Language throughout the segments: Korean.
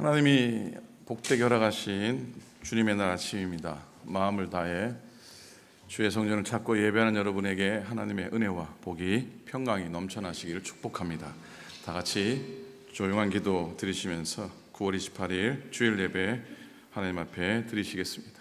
하나님이 복되게 허락하신 주님의 날 아침입니다. 마음을 다해 주의 성전을 찾고 예배하는 여러분에게 하나님의 은혜와 복이 평강이 넘쳐나시기를 축복합니다. 다 같이 조용한 기도 드리시면서 9월 28일 주일 예배 하나님 앞에 드리시겠습니다.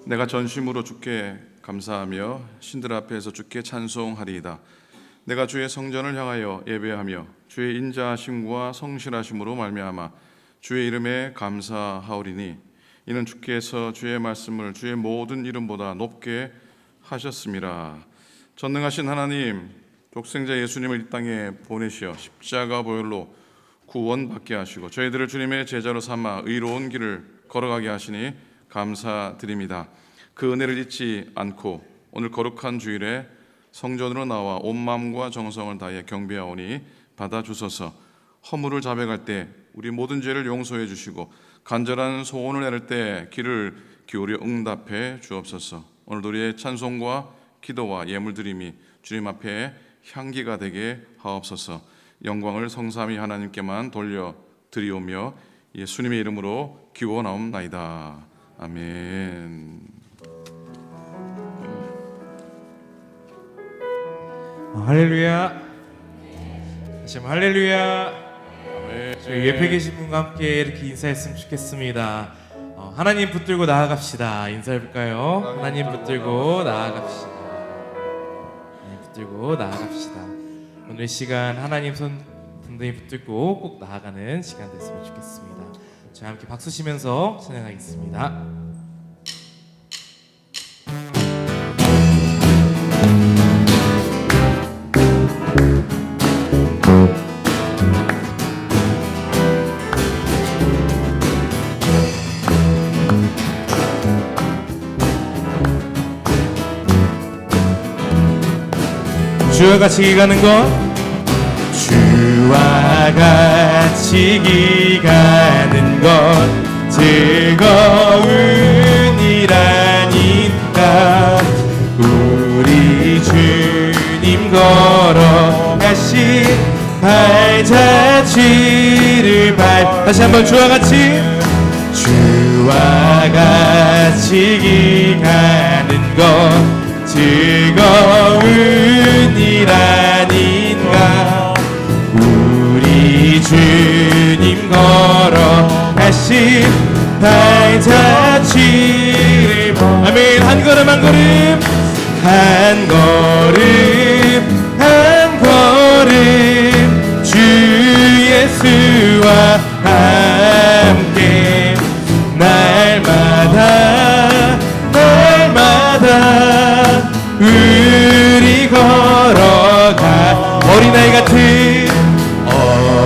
내가 전심으로 주께 감사하며 신들 앞에서 주께 찬송하리이다. 내가 주의 성전을 향하여 예배하며 주의 인자하심과 성실하심으로 말미암아 주의 이름에 감사하오리니 이는 주께서 주의 말씀을 주의 모든 이름보다 높게 하셨음이라. 전능하신 하나님, 독생자 예수님을 이 땅에 보내시어 십자가 보혈로 구원받게 하시고 저희들을 주님의 제자로 삼아 의로운 길을 걸어가게 하시니 감사드립니다. 그 은혜를 잊지 않고 오늘 거룩한 주일에 성전으로 나와 온 마음과 정성을 다해 경배하오니 받아주소서. 허물을 자백할 때 우리 모든 죄를 용서해 주시고 간절한 소원을 내릴 때 귀를 기울여 응답해 주옵소서. 오늘 우리의 찬송과 기도와 예물드림이 주님 앞에 향기가 되게 하옵소서. 영광을 성삼위 하나님께만 돌려드리오며 예수님의 이름으로 기원하옵나이다. 아멘. 할렐루야. 다시 한번 할렐루야. 저희 옆에 계신 분과 함께 이렇게 인사했으면 좋겠습니다. 하나님 붙들고 나아갑시다. 인사해볼까요? 하나님 붙들고 나아갑시다. 하나님 붙들고 나아갑시다. 오늘 시간 하나님 손 든든히 붙들고 꼭 나아가는 시간 됐으면 좋겠습니다. 저희 함께 박수 치면서 찬양하겠습니다. 주와 같이 기가는 것, 주와 같이 기가는 것 즐거운 일아닌가. 우리 주님 걸어가신 발자취를 다시 한번 주와 같이 기가는 것 즐거운 일 아닌가. 우리 주님 걸어가신 발자취를 아멘. 한 걸음 한 걸음 한 걸음 한 걸음 주 예수와 함께 날마다 우리 걸어가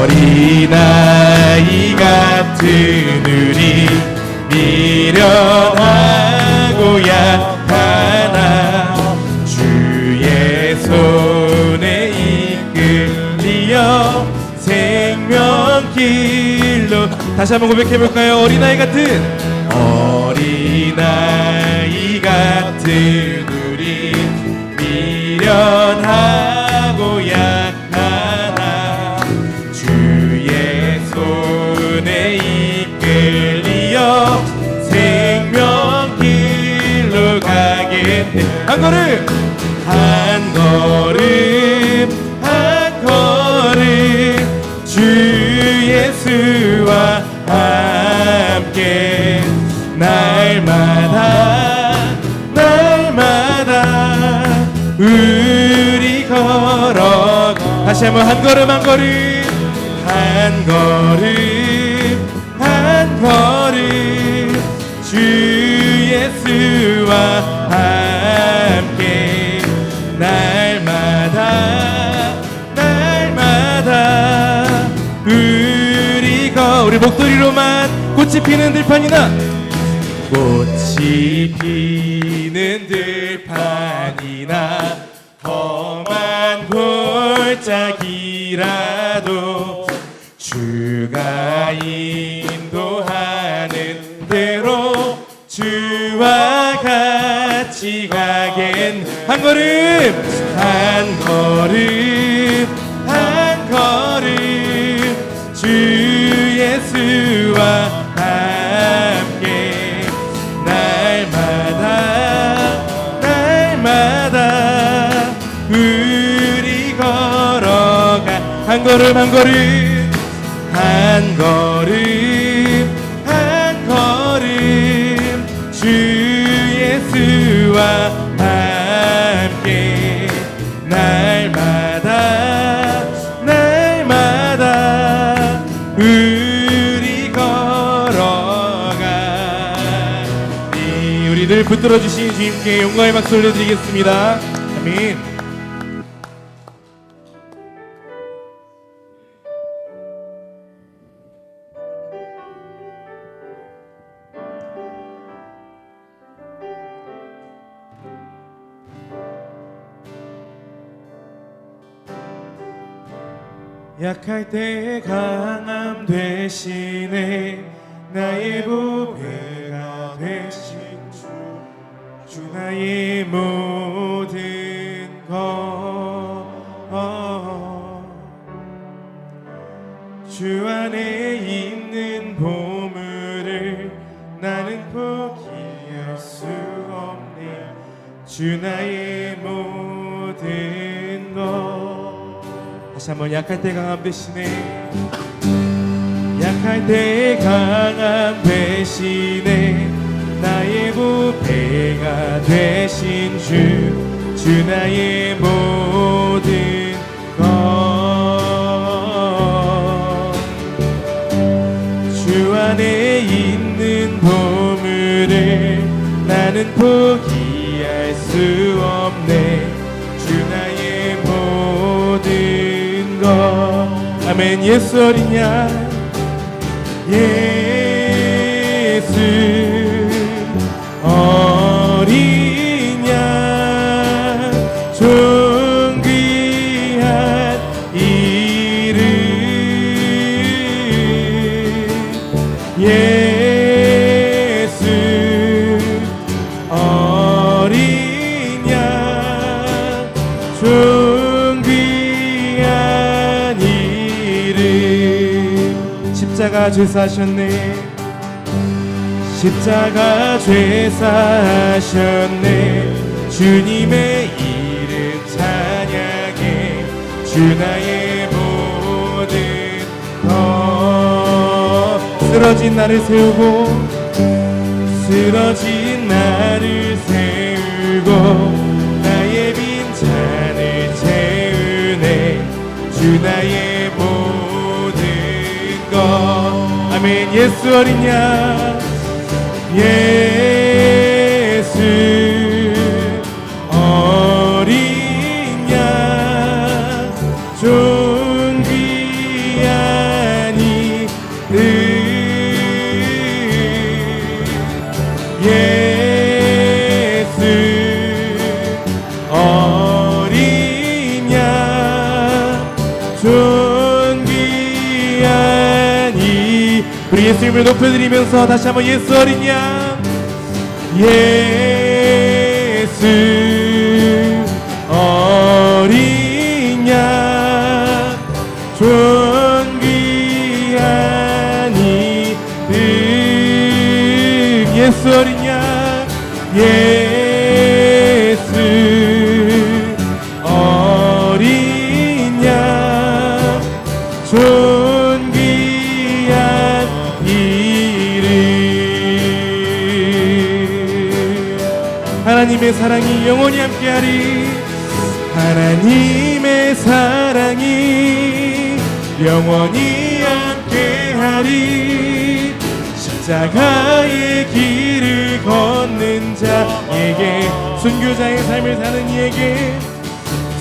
어린아이 같은 우리 미련하고야 하나 주의 손에 이끌리어 생명길로 다시 한번 고백해볼까요? 어린아이 같은 우리 미련하고 약하나 주의 손에 이끌리어 생명길로 가겠네. 한 걸음 한 걸음 주 예수와 함께 날마다 우리 걸어가 다시 한번 한 걸음 한 걸음 한 예수와 함께 날마다 우리 목소리로만 꽃이 피는 들판이나 꽃이 피는 들판이나 험한 골짜기라도 주가 인도하는 대로 주와 같이 가겐 한 걸음 한 걸음 한 걸음 주 예수와 함께 날마다 우리 걸어가 한 걸음 한 걸음 한 걸음 한 걸음 주 예수와 함께 날마다 우리 걸어가 우리들 붙들어 주신 주님께 영광의 박수 올려드리겠습니다. 아멘. 약할 때 강함 되시네 나의 보배가 되신 주 나의 모든 것 주 안에 있는 보물을 나는 포기할 수 없네 주 나의 모든 것 다시 한번 약할 때 강함 되시네 약할 때 강함 되시네 나의 보배가 되신 주 나의 모든 것 주 안에 있는 보물을 나는 포기할 수 없네 주 나의 모든 것 아멘. 예수 어린 양 예수 어린 양 존귀한 이름 예수 어린 양 존귀한 이름 십자가 죄사하셨네 십자가 죄사하셨네 주님의 이름 찬양해 주 나의 모든 것 쓰러진 나를 세우고 쓰러진 나를 세우고 나의 빈잔을 채우네 주 나의 모든 것 아멘. 예수 어린 양 예수 어린 양 존귀한 이름 예수 어린 양 존귀한 이 우리 예수님을 높여드리면서 다시 한번 예수 어린 양 예수 어린 양 존귀한 이름 예수 어린 양 예수 어린 양 존귀한 이름 하나님의 사랑이 영원히 함께하리 하나님의 사랑이 영원히 함께하리 십자가의 길을 걷는 자에게, 순교자의 삶을 사는 이에게,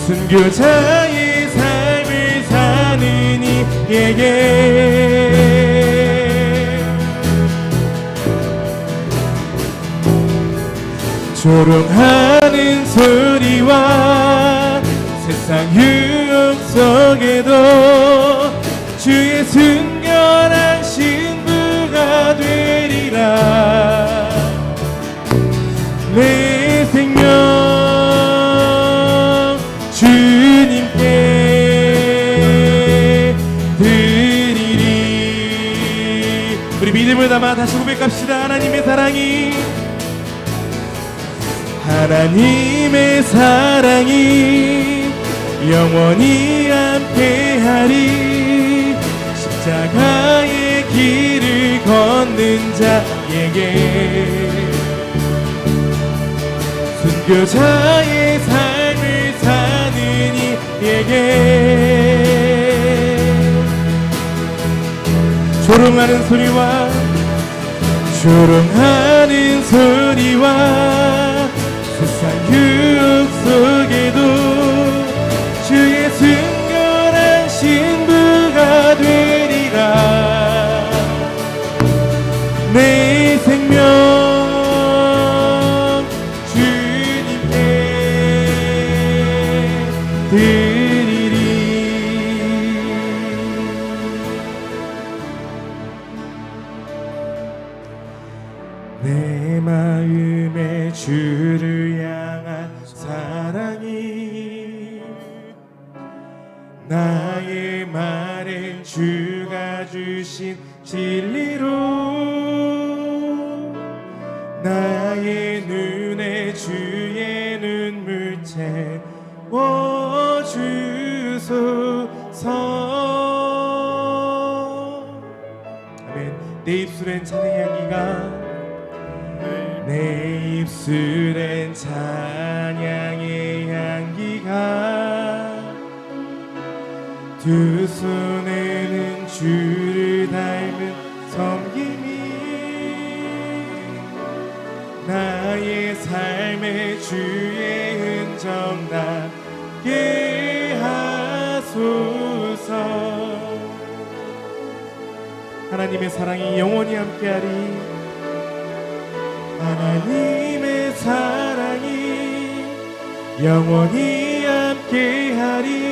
순교자의 삶을 사는 이에게 조롱하는 소리와 세상 유혹 속에도 주의 순결한 신부가 되리라. 내 생명 주님께 드리리. 우리 믿음을 담아 다시 고백합시다. 하나님의 사랑이 영원히 함께하리. 십자가의 길을 걷는 자에게, 순교자의 삶을 사는 이에게 조롱하는 소리와 세상 유혹 속에도 주의 순결한 신부가 되리라. 내 생명 주님께 드리리. 내 마음에 주를 향한 사랑이, 나의 말엔 주가 주신 진리로, 나의 눈에 주의 눈물 채워주소서. 아멘. 내 입술엔 찬양의 향기가, 내 입술엔 찬양의 향기가, 두 손에는 주를 닮은 섬김이, 나의 삶에 주의 흔적 나게 하소서. 하나님의 사랑이 영원히 함께하리. 하나님의 사랑이 영원히 함께하리.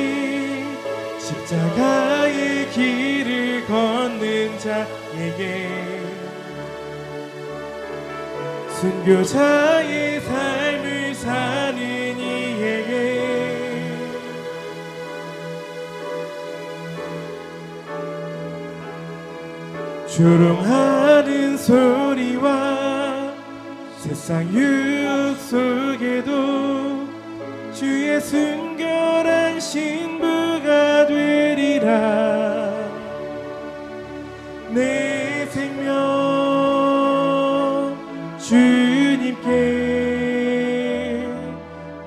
십자가의 길을 걷는 자에게, 순교자의 삶을 사는 이에게 조롱하는 소리와 세상 유혹 속에도 주의 순결한 신부가 되리라. 내 생명 주님께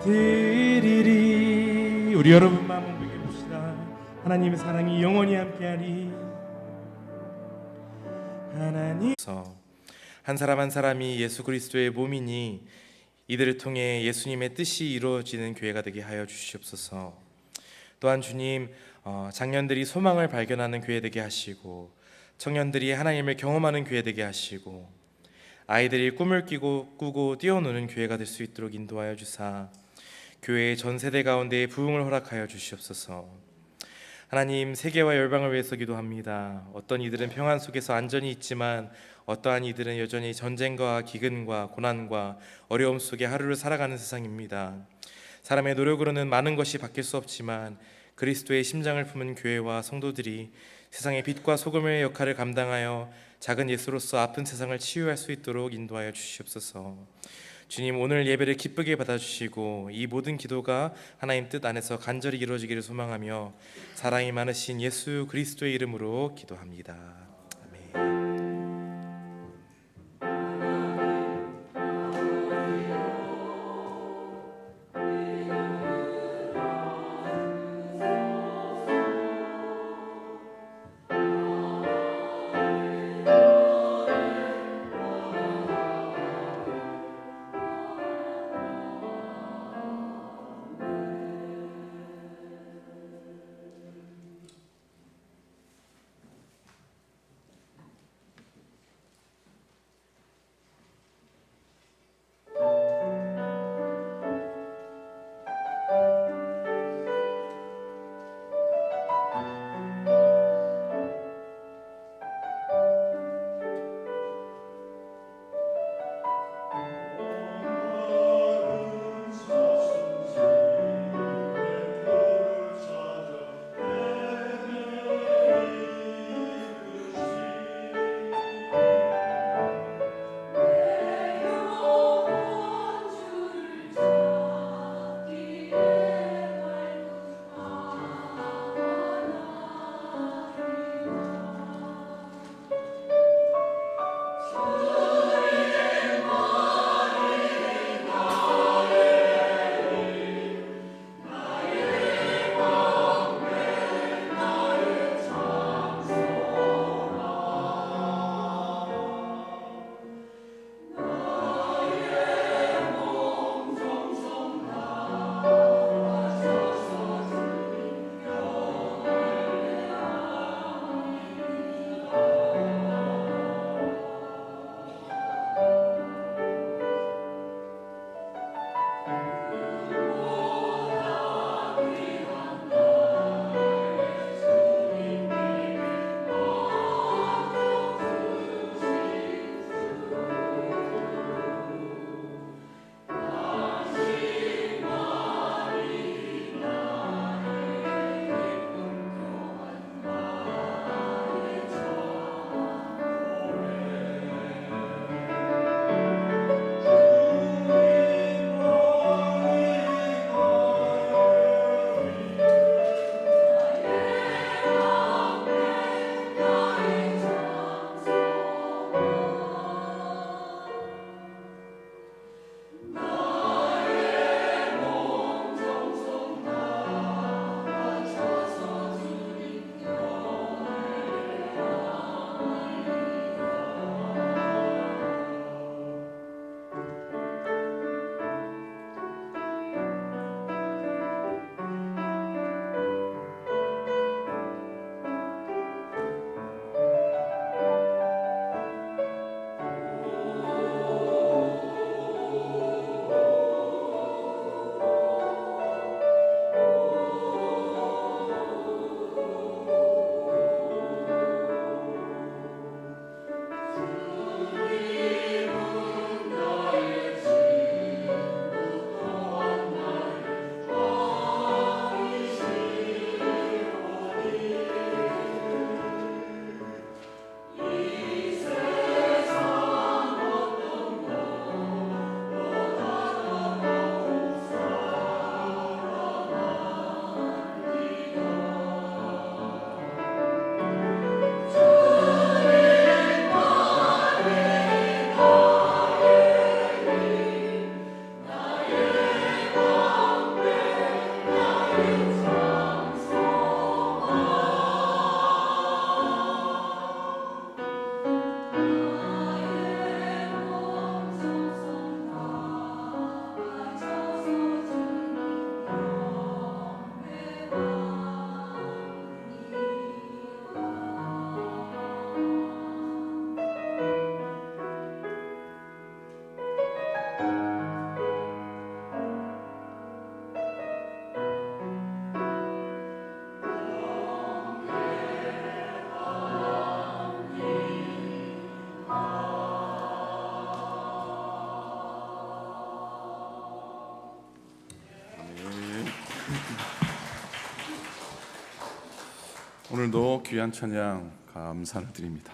드리리. 우리 여러분 마음 공백해 봅시다. 하나님의 사랑이 영원히 함께하리. 하나님 한 사람 한 사람이 예수 그리스도의 몸이니 이들을 통해 예수님의 뜻이 이루어지는 교회가 되게 하여 주시옵소서. 또한 주님, 장년들이 소망을 발견하는 교회 되게 하시고, 청년들이 하나님을 경험하는 교회 되게 하시고, 아이들이 꿈을 꾸고 뛰어노는 교회가 될 수 있도록 인도하여 주사 교회의 전 세대 가운데 부흥을 허락하여 주시옵소서. 하나님, 세계와 열방을 위해서 기도합니다. 어떤 이들은 평안 속에서 안전이 있지만 어떠한 이들은 여전히 전쟁과 기근과 고난과 어려움 속에 하루를 살아가는 세상입니다. 사람의 노력으로는 많은 것이 바뀔 수 없지만 그리스도의 심장을 품은 교회와 성도들이 세상의 빛과 소금의 역할을 감당하여 작은 예수로서 아픈 세상을 치유할 수 있도록 인도하여 주시옵소서. 주님, 오늘 예배를 기쁘게 받아주시고 이 모든 기도가 하나님 뜻 안에서 간절히 이루어지기를 소망하며 사랑이 많으신 예수 그리스도의 이름으로 기도합니다. 아멘. 오늘도 귀한 찬양 감사를 드립니다.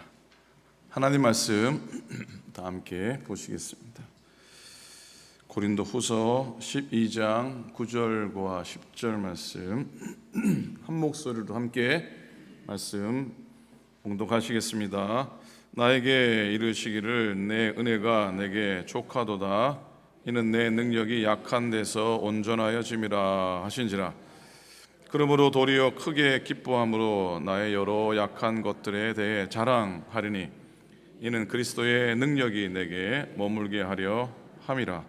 하나님 말씀 다 함께 보시겠습니다. 고린도 후서 12장 9절과 10절 말씀 한 목소리로 함께 말씀 봉독하시겠습니다. 나에게 이르시기를 내 은혜가 내게 족하도다. 이는 내 능력이 약한 데서 온전하여짐이라 하신지라. 그러므로 도리어 크게 기뻐함으로 나의 여러 약한 것들에 대해 자랑하리니 이는 그리스도의 능력이 내게 머물게 하려 함이라.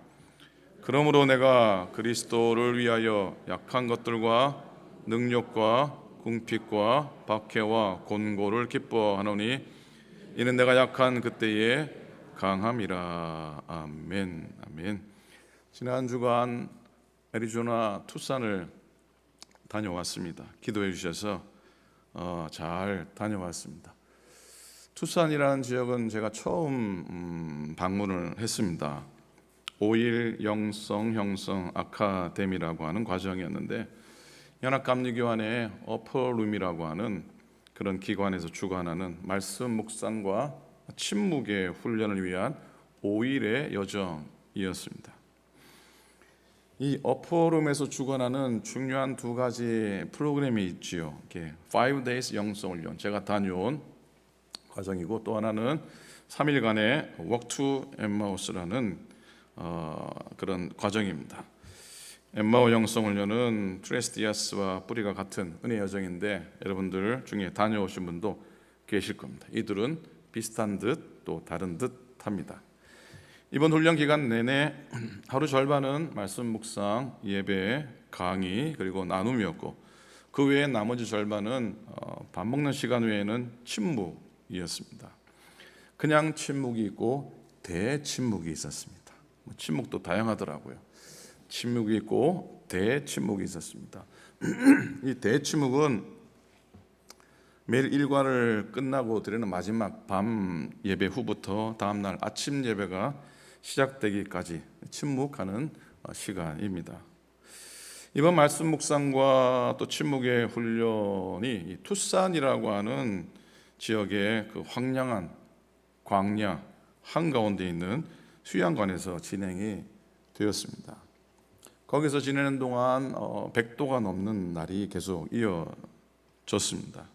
그러므로 내가 그리스도를 위하여 약한 것들과 능력과 궁핍과 박해와 곤고를 기뻐하노니 이는 내가 약한 그때에 강함이라. 아멘. 아멘. 지난 주간 애리조나 투싼을 다녀왔습니다. 기도해 주셔서 잘 다녀왔습니다. 투싼이라는 지역은 제가 처음 방문을 했습니다. 5일 영성 형성 아카데미라고 하는 과정이었는데 연합감리교환의 어퍼룸이라고 하는 그런 기관에서 주관하는 말씀 묵상과 침묵의 훈련을 위한 5일의 여정이었습니다. 이 어퍼룸에서 주관하는 중요한 두 가지 프로그램이 있지요. 5 days 영성훈련, 제가 다녀온 과정이고, 또 하나는 3일간의 Walk to Emmaus라는 그런 과정입니다. 엠마오 영성훈련은 트레스디아스와 뿌리가 같은 은혜 여정인데 여러분들 중에 다녀오신 분도 계실 겁니다. 이들은 비슷한 듯 또 다른 듯 합니다. 이번 훈련 기간 내내 하루 절반은 말씀 묵상, 예배, 강의 그리고 나눔이었고, 그 외에 나머지 절반은 밥 먹는 시간 외에는 침묵이었습니다. 그냥 침묵이 있고 대침묵이 있었습니다. 침묵도 다양하더라고요. 침묵이 있고 대침묵이 있었습니다. 이 대침묵은 매일 일과를 끝나고 드리는 마지막 밤 예배 후부터 다음날 아침 예배가 시작되기까지 침묵하는 시간입니다. 이번 말씀 묵상과 또 침묵의 훈련이 이 투싼이라고 하는 지역의 그 황량한 광야 한가운데 있는 수양관에서 진행이 되었습니다. 거기서 지내는 동안 100도가 넘는 날이 계속 이어졌습니다.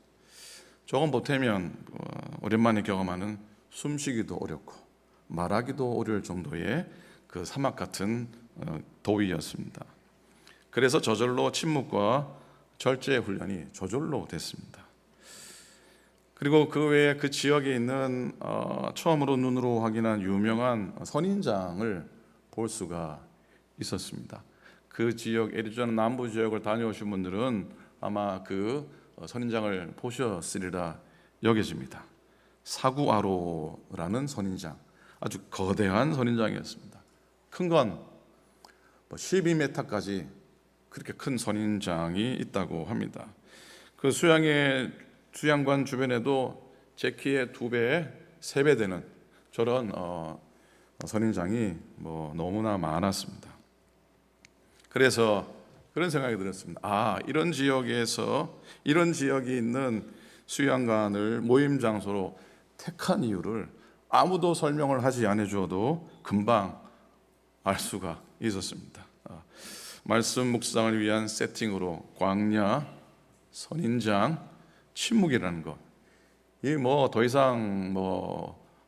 조금 보태면 오랜만에 경험하는 숨쉬기도 어렵고 말하기도 어려울 정도의 그 사막 같은 더위였습니다. 그래서 저절로 침묵과 절제 훈련이 저절로 됐습니다. 그리고 그 외에 그 지역에 있는 처음으로 눈으로 확인한 유명한 선인장을 볼 수가 있었습니다. 그 지역 애리조나 남부 지역을 다녀오신 분들은 아마 그 선인장을 보셨으리라 여겨집니다. 사구아로라는 선인장, 아주 거대한 선인장이었습니다. 큰 건 12m까지 그렇게 큰 선인장이 있다고 합니다. 그 수양관 주변에도 제 키의 2배, 3배 되는 저런 선인장이 너무나 많았습니다. 그래서 그런 생각이 들었습니다. 이런 지역에서 이런 지역이 있는 수양관을 모임 장소로 택한 이유를 아무도 설명을 하지 않아 주어도 금방 알 수가 있었습니다. 말씀 묵상을 위한 세팅으로 광야, 선인장, 침묵이라는 것, 이 더 이상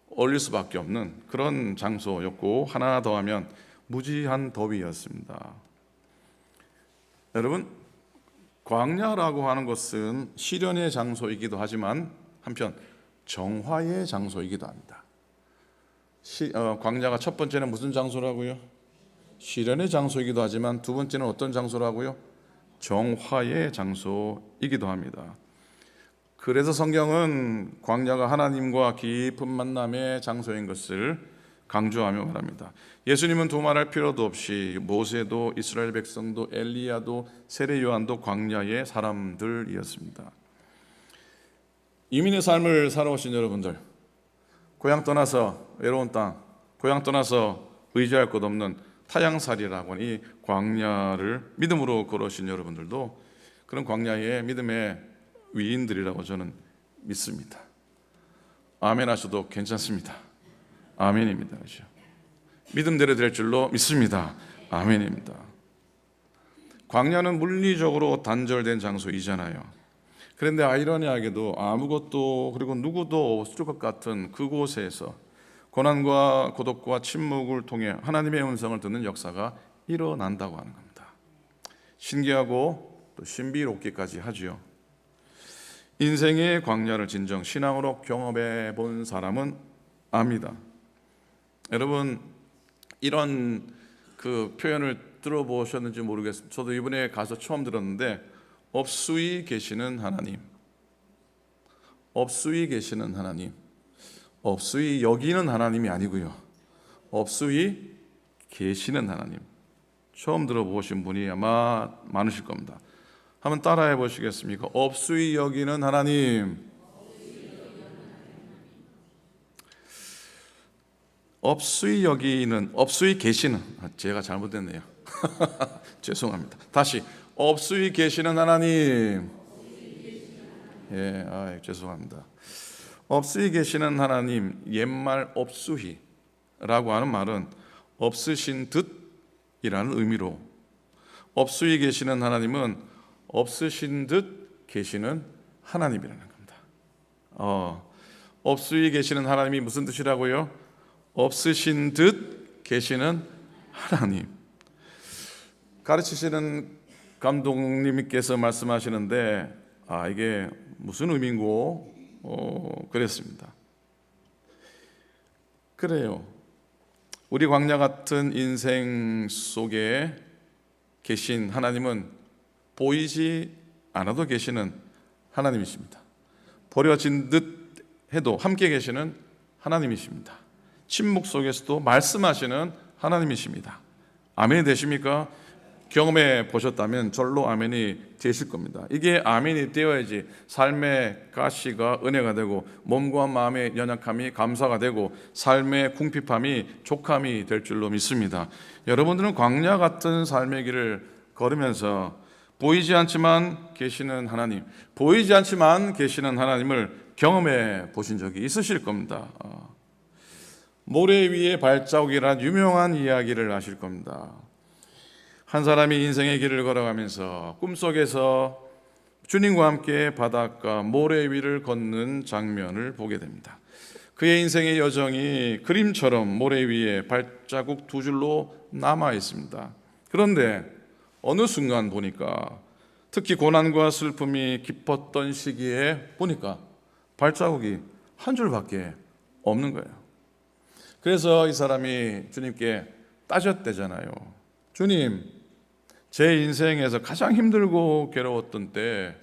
어울릴 수밖에 없는 그런 장소였고, 하나 더하면 무지한 더위였습니다. 여러분, 광야라고 하는 것은 시련의 장소이기도 하지만 한편 정화의 장소이기도 합니다. 광야가 첫 번째는 무슨 장소라고요? 시련의 장소이기도 하지만 두 번째는 어떤 장소라고요? 정화의 장소이기도 합니다. 그래서 성경은 광야가 하나님과 깊은 만남의 장소인 것을 강조하며 말합니다. 예수님은 두말할 필요도 없이 모세도 이스라엘 백성도 엘리야도 세례 요한도 광야의 사람들이었습니다. 이민의 삶을 살아오신 여러분들, 고향 떠나서 외로운 땅, 고향 떠나서 의지할 것 없는 타향살이라고 하는 이 광야를 믿음으로 걸어오신 여러분들도 그런 광야의 믿음의 위인들이라고 저는 믿습니다. 아멘 하셔도 괜찮습니다. 아멘입니다. 그렇죠? 믿음대로 될 줄로 믿습니다. 아멘입니다. 광야는 물리적으로 단절된 장소이잖아요. 그런데 아이러니하게도 아무것도 그리고 누구도 없을 것 같은 그곳에서 고난과 고독과 침묵을 통해 하나님의 음성을 듣는 역사가 일어난다고 하는 겁니다. 신기하고 또 신비롭기까지 하지요. 인생의 광야를 진정 신앙으로 경험해 본 사람은 압니다. 여러분, 이런 그 표현을 들어보셨는지 모르겠습니다. 저도 이번에 가서 처음 들었는데, 업수이 계시는 하나님, 업수이 계시는 하나님, 업수이 여기는 하나님이 아니고요, 업수이 계시는 하나님. 처음 들어보신 분이 아마 많으실 겁니다. 한번 따라해 보시겠습니까? 업수이 여기는 하나님. 업수이 여기는, 업수이 계시는, 제가 잘못했네요. 죄송합니다. 다시, 업수이 계시는 하나님. 죄송합니다. 없으이 계시는 하나님, 옛말 없수히라고 하는 말은 없으신 듯이라는 의미로, 없수이 계시는 하나님은 없으신 듯 계시는 하나님이라는 겁니다. 없수이 계시는 하나님이 무슨 뜻이라고요? 없으신 듯 계시는 하나님. 가르치시는 감독님께서 말씀하시는데 이게 무슨 의미인고 그랬습니다. 그래요. 우리 광야 같은 인생 속에 계신 하나님은 보이지 않아도 계시는 하나님이십니다. 버려진 듯 해도 함께 계시는 하나님이십니다. 침묵 속에서도 말씀하시는 하나님이십니다. 아멘이 되십니까? 경험해 보셨다면 절로 아멘이 되실 겁니다. 이게 아멘이 되어야지 삶의 가시가 은혜가 되고 몸과 마음의 연약함이 감사가 되고 삶의 궁핍함이 족함이 될 줄로 믿습니다. 여러분들은 광야 같은 삶의 길을 걸으면서 보이지 않지만 계시는 하나님, 보이지 않지만 계시는 하나님을 경험해 보신 적이 있으실 겁니다. 모래 위에 발자국이란 유명한 이야기를 아실 겁니다. 한 사람이 인생의 길을 걸어가면서 꿈속에서 주님과 함께 바닷가 모래 위를 걷는 장면을 보게 됩니다. 그의 인생의 여정이 그림처럼 모래 위에 발자국 두 줄로 남아 있습니다. 그런데 어느 순간 보니까, 특히 고난과 슬픔이 깊었던 시기에 보니까 발자국이 한 줄밖에 없는 거예요. 그래서 이 사람이 주님께 따졌대잖아요. 주님, 제 인생에서 가장 힘들고 괴로웠던 때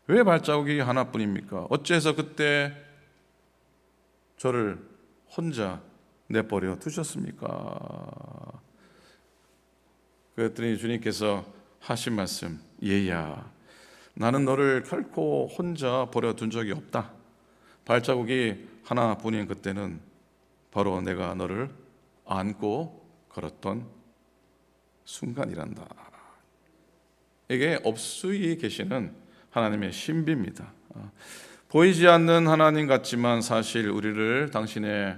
왜 발자국이 하나뿐입니까? 어째서 그때 저를 혼자 내버려 두셨습니까? 그랬더니 주님께서 하신 말씀, 얘야, 나는 너를 결코 혼자 버려둔 적이 없다. 발자국이 하나뿐인 그때는 바로 내가 너를 안고 걸었던 순간이란다. 이게 업수위에 계시는 하나님의 신비입니다. 보이지 않는 하나님 같지만 사실 우리를 당신의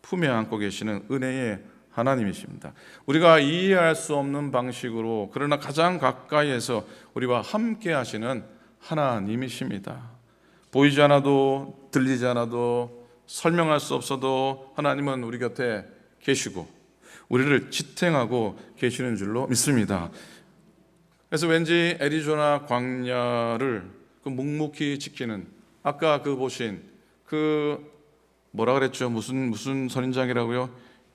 품에 안고 계시는 은혜의 하나님이십니다. 우리가 이해할 수 없는 방식으로 그러나 가장 가까이에서 우리와 함께 하시는 하나님이십니다. 보이지 않아도 들리지 않아도 설명할 수 없어도 하나님은 우리 곁에 계시고 우리를 지탱하고 계시는 줄로 믿습니다. 그래서 왠지 애리조나 광야를 그 묵묵히 지키는, 아까 그 보신 그 뭐라 그랬죠? 무슨 선인장이라고요?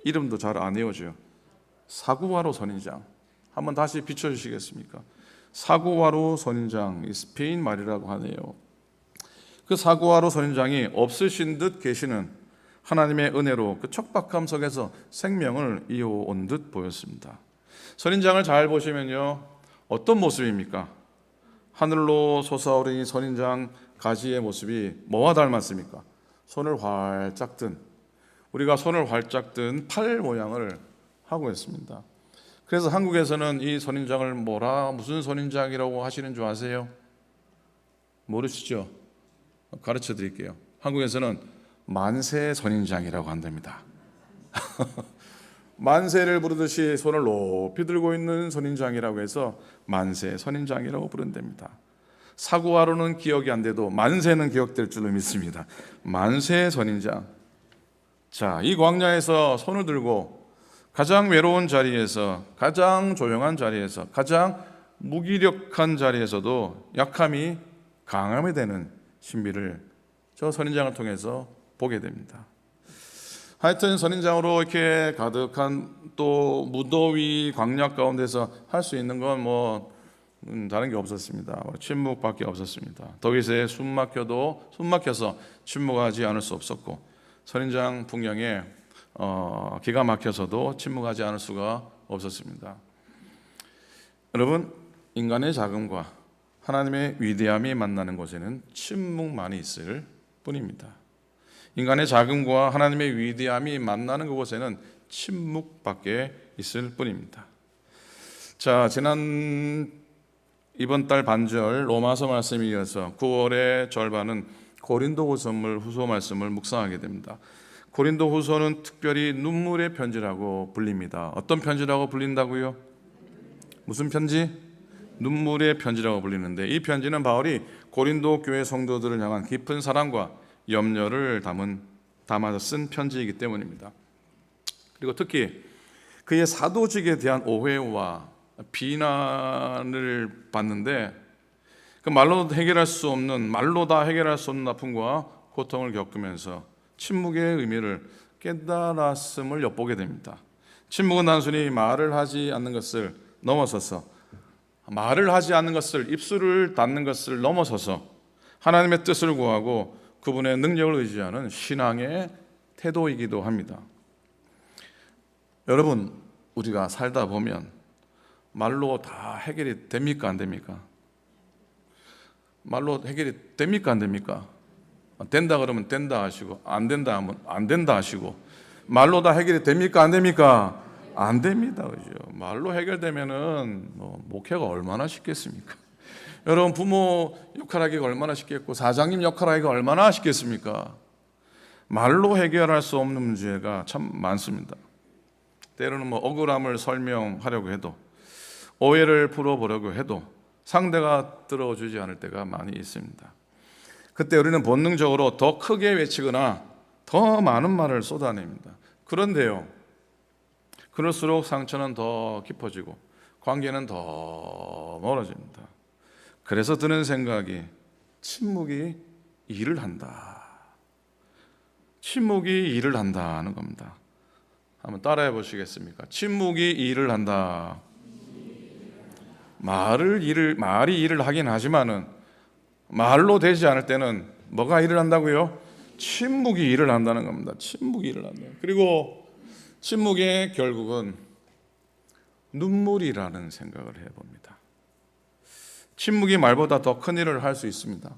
이름도 잘 안 외워져요. 사구와로 선인장. 한번 다시 비춰주시겠습니까? 사구와로 선인장, 스페인 말이라고 하네요. 그 사구와로 선인장이 없으신 듯 계시는 하나님의 은혜로 그 척박함 속에서 생명을 이어온 듯 보였습니다. 선인장을 잘 보시면요, 어떤 모습입니까? 하늘로 솟아오르는 선인장 가지의 모습이 뭐와 닮았습니까? 손을 활짝 든, 우리가 손을 활짝 든 팔 모양을 하고 있습니다. 그래서 한국에서는 이 선인장을 무슨 선인장이라고 하시는 줄 아세요? 모르시죠? 가르쳐 드릴게요. 한국에서는 만세 선인장이라고 한답니다. 만세를 부르듯이 손을 높이 들고 있는 선인장이라고 해서 만세 선인장이라고 부른답니다. 사구와로는 기억이 안 돼도 만세는 기억될 줄로 믿습니다. 만세 선인장. 자, 이 광야에서 손을 들고 가장 외로운 자리에서, 가장 조용한 자리에서, 가장 무기력한 자리에서도 약함이 강함이 되는 신비를 저 선인장을 통해서 보게 됩니다. 하여튼 선인장으로 이렇게 가득한 또 무더위 광야 가운데서 할 수 있는 건 다른 게 없었습니다. 침묵밖에 없었습니다. 더위에 숨 막혀서 침묵하지 않을 수 없었고, 선인장 풍경에 기가 막혀서도 침묵하지 않을 수가 없었습니다. 여러분, 인간의 자금과 하나님의 위대함이 만나는 곳에는 침묵만이 있을 뿐입니다. 인간의 자금과 하나님의 위대함이 만나는 그곳에는 침묵밖에 있을 뿐입니다. 자, 이번 달 반절 로마서 말씀에 이어서 9월의 절반은 고린도후서 말씀을 묵상하게 됩니다. 고린도후서는 특별히 눈물의 편지라고 불립니다. 어떤 편지라고 불린다고요? 무슨 편지? 눈물의 편지라고 불리는데, 이 편지는 바울이 고린도 교회 성도들을 향한 깊은 사랑과 염려를 담아서 쓴 편지이기 때문입니다. 그리고 특히 그의 사도직에 대한 오해와 비난을 받는데, 그 말로 다 해결할 수 없는 아픔과 고통을 겪으면서 침묵의 의미를 깨달았음을 엿보게 됩니다. 침묵은 단순히 말을 하지 않는 것을 입술을 닫는 것을 넘어서서 하나님의 뜻을 구하고 그분의 능력을 의지하는 신앙의 태도이기도 합니다. 여러분, 우리가 살다 보면 말로 다 해결이 됩니까? 안 됩니까? 말로 해결이 됩니까? 안 됩니까? 된다 그러면 된다 하시고, 안 된다 하면 안 된다 하시고, 말로 다 해결이 됩니까? 안 됩니까? 안 됩니다. 그죠? 말로 해결되면은 목회가 얼마나 쉽겠습니까? 여러분, 부모 역할하기가 얼마나 쉽겠고, 사장님 역할하기가 얼마나 쉽겠습니까? 말로 해결할 수 없는 문제가 참 많습니다. 때로는 억울함을 설명하려고 해도, 오해를 풀어보려고 해도 상대가 들어주지 않을 때가 많이 있습니다. 그때 우리는 본능적으로 더 크게 외치거나 더 많은 말을 쏟아냅니다. 그런데요, 그럴수록 상처는 더 깊어지고 관계는 더 멀어집니다. 그래서 드는 생각이 침묵이 일을 한다. 침묵이 일을 한다는 겁니다. 한번 따라해 보시겠습니까? 침묵이 일을 한다. 말이 일을 하긴 하지만은 말로 되지 않을 때는 뭐가 일을 한다고요? 침묵이 일을 한다는 겁니다. 침묵이 일을 한다. 그리고 침묵의 결국은 눈물이라는 생각을 해봅니다. 침묵이 말보다 더 큰 일을 할 수 있습니다.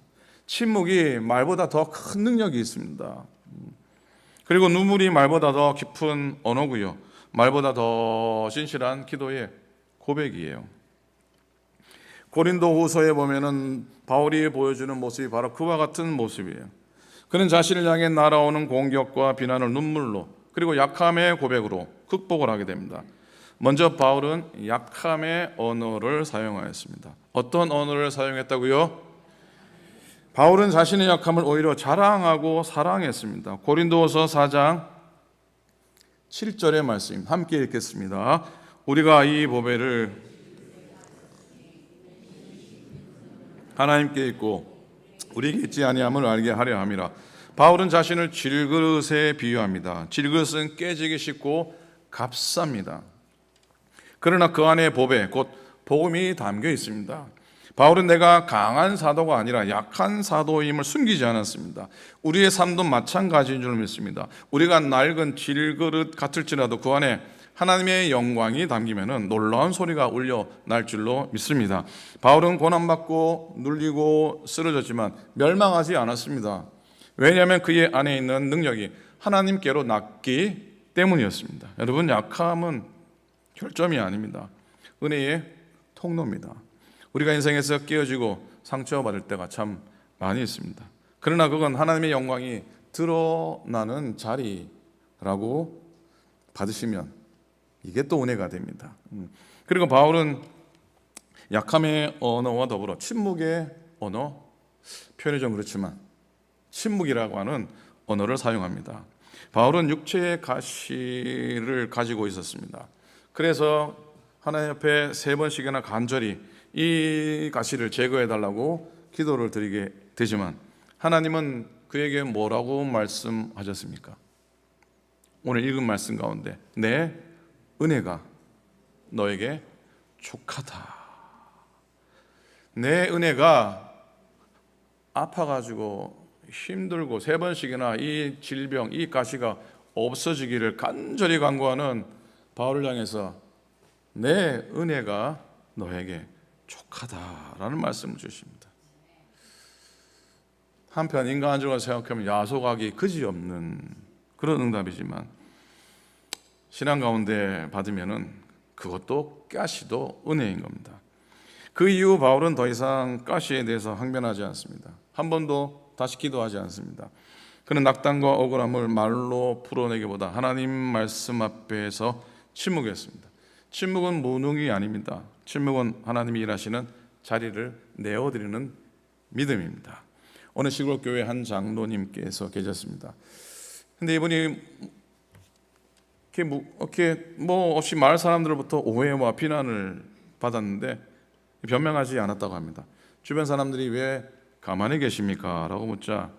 침묵이 말보다 더 큰 능력이 있습니다. 그리고 눈물이 말보다 더 깊은 언어고요, 말보다 더 진실한 기도의 고백이에요. 고린도후서에 보면은 바울이 보여주는 모습이 바로 그와 같은 모습이에요. 그는 자신을 향해 날아오는 공격과 비난을 눈물로, 그리고 약함의 고백으로 극복을 하게 됩니다. 먼저 바울은 약함의 언어를 사용하였습니다. 어떤 언어를 사용했다고요? 바울은 자신의 약함을 오히려 자랑하고 사랑했습니다. 고린도후서 4장 7절의 말씀 함께 읽겠습니다. 우리가 이 보배를 하나님께 있고 우리에게 있지 아니함을 알게 하려 함이라. 바울은 자신을 질그릇에 비유합니다. 질그릇은 깨지기 쉽고 값쌉니다. 그러나 그 안에 보배, 곧 복음이 담겨 있습니다. 바울은 내가 강한 사도가 아니라 약한 사도임을 숨기지 않았습니다. 우리의 삶도 마찬가지인 줄 믿습니다. 우리가 낡은 질그릇 같을지라도 그 안에 하나님의 영광이 담기면 놀라운 소리가 울려 날 줄로 믿습니다. 바울은 고난받고 눌리고 쓰러졌지만 멸망하지 않았습니다. 왜냐하면 그의 안에 있는 능력이 하나님께로 났기 때문이었습니다. 여러분, 약함은 결점이 아닙니다. 은혜의 통로입니다. 우리가 인생에서 깨어지고 상처받을 때가 참 많이 있습니다. 그러나 그건 하나님의 영광이 드러나는 자리라고 받으시면 이게 또 은혜가 됩니다. 그리고 바울은 약함의 언어와 더불어 침묵의 언어, 표현이 좀 그렇지만 침묵이라고 하는 언어를 사용합니다. 바울은 육체의 가시를 가지고 있었습니다. 그래서 하나님 앞에 3번씩이나 간절히 이 가시를 제거해달라고 기도를 드리게 되지만 하나님은 그에게 뭐라고 말씀하셨습니까? 오늘 읽은 말씀 가운데 내 은혜가 너에게 족하다. 내 은혜가 아파가지고 힘들고 3번씩이나 이 질병, 이 가시가 없어지기를 간절히 간구하는 바울을 향해서 내 은혜가 너에게 족하다라는 말씀을 주십니다. 한편 인간적으로 생각하면 야속하기 그지없는 그런 응답이지만 신앙 가운데 받으면은 그것도 가시도 은혜인 겁니다. 그 이후 바울은 더 이상 가시에 대해서 항변하지 않습니다. 한 번도 다시 기도하지 않습니다. 그는 낙담과 억울함을 말로 풀어내기보다 하나님 말씀 앞에서 침묵했습니다. 침묵은 무능이 아닙니다. 침묵은 하나님이 일하시는 자리를 내어드리는 믿음입니다. 어느 시골 교회 한 장로님께서 계셨습니다. 근데 이분이 이렇게 뭐 없이 마을 사람들로부터 오해와 비난을 받았는데 변명하지 않았다고 합니다. 주변 사람들이 왜 가만히 계십니까? 라고 묻자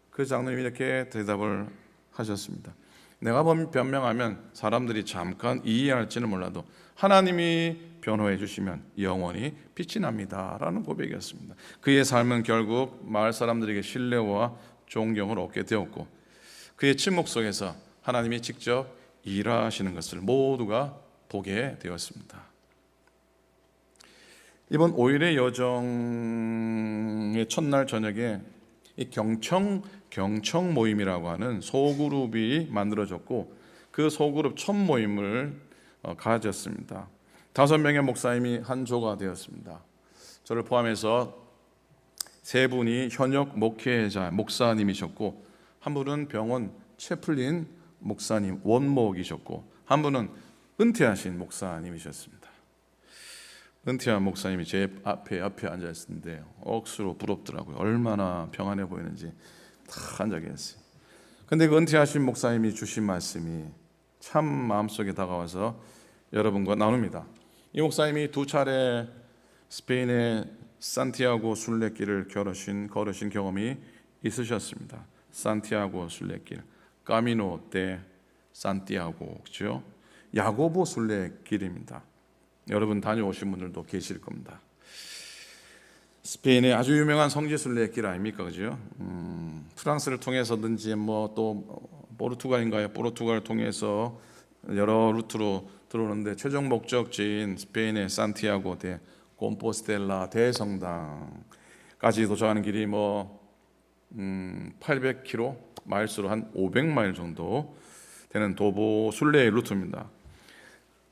그 장로님이 이렇게 대답을 하셨습니다. 내가 변명하면 사람들이 잠깐 이해할지는 몰라도 하나님이 변호해 주시면 영원히 빛이 납니다 라는 고백이었습니다. 그의 삶은 결국 마을 사람들에게 신뢰와 존경을 얻게 되었고 그의 침묵 속에서 하나님이 직접 일하시는 것을 모두가 보게 되었습니다. 이번 5일의 여정의 첫날 저녁에 이 경청 모임이라고 하는 소그룹이 만들어졌고 그 소그룹 첫 모임을 가졌습니다. 5명의 목사님이 한 조가 되었습니다. 저를 포함해서 3분이 현역 목회자 목사님이셨고 한 분은 병원 채플린 목사님 원목이셨고 한 분은 은퇴하신 목사님이셨습니다. 은퇴한 목사님이 제 앞에 앉아 있었는데 억수로 부럽더라고요. 얼마나 평안해 보이는지 다 앉아 계셨어요. 근데 그 은퇴하신 목사님이 주신 말씀이 참 마음속에 다가와서 여러분과 나눕니다. 이 목사님이 2차례 스페인의 산티아고 순례길을 걸으신 경험이 있으셨습니다. 산티아고 순례길, 까미노 데 산티아고, 그렇죠? 야고보 순례길입니다. 여러분 다녀오신 분들도 계실 겁니다. 스페인의 아주 유명한 성지 순례길 아닙니까, 그죠? 프랑스를 통해서든지 또 포르투갈인가요? 포르투갈을 통해서 여러 루트로 들어오는데 최종 목적지인 스페인의 산티아고 데 콤포스텔라 대성당까지 도착하는 길이 800km 마일수로 한 500마일 정도 되는 도보 순례의 루트입니다.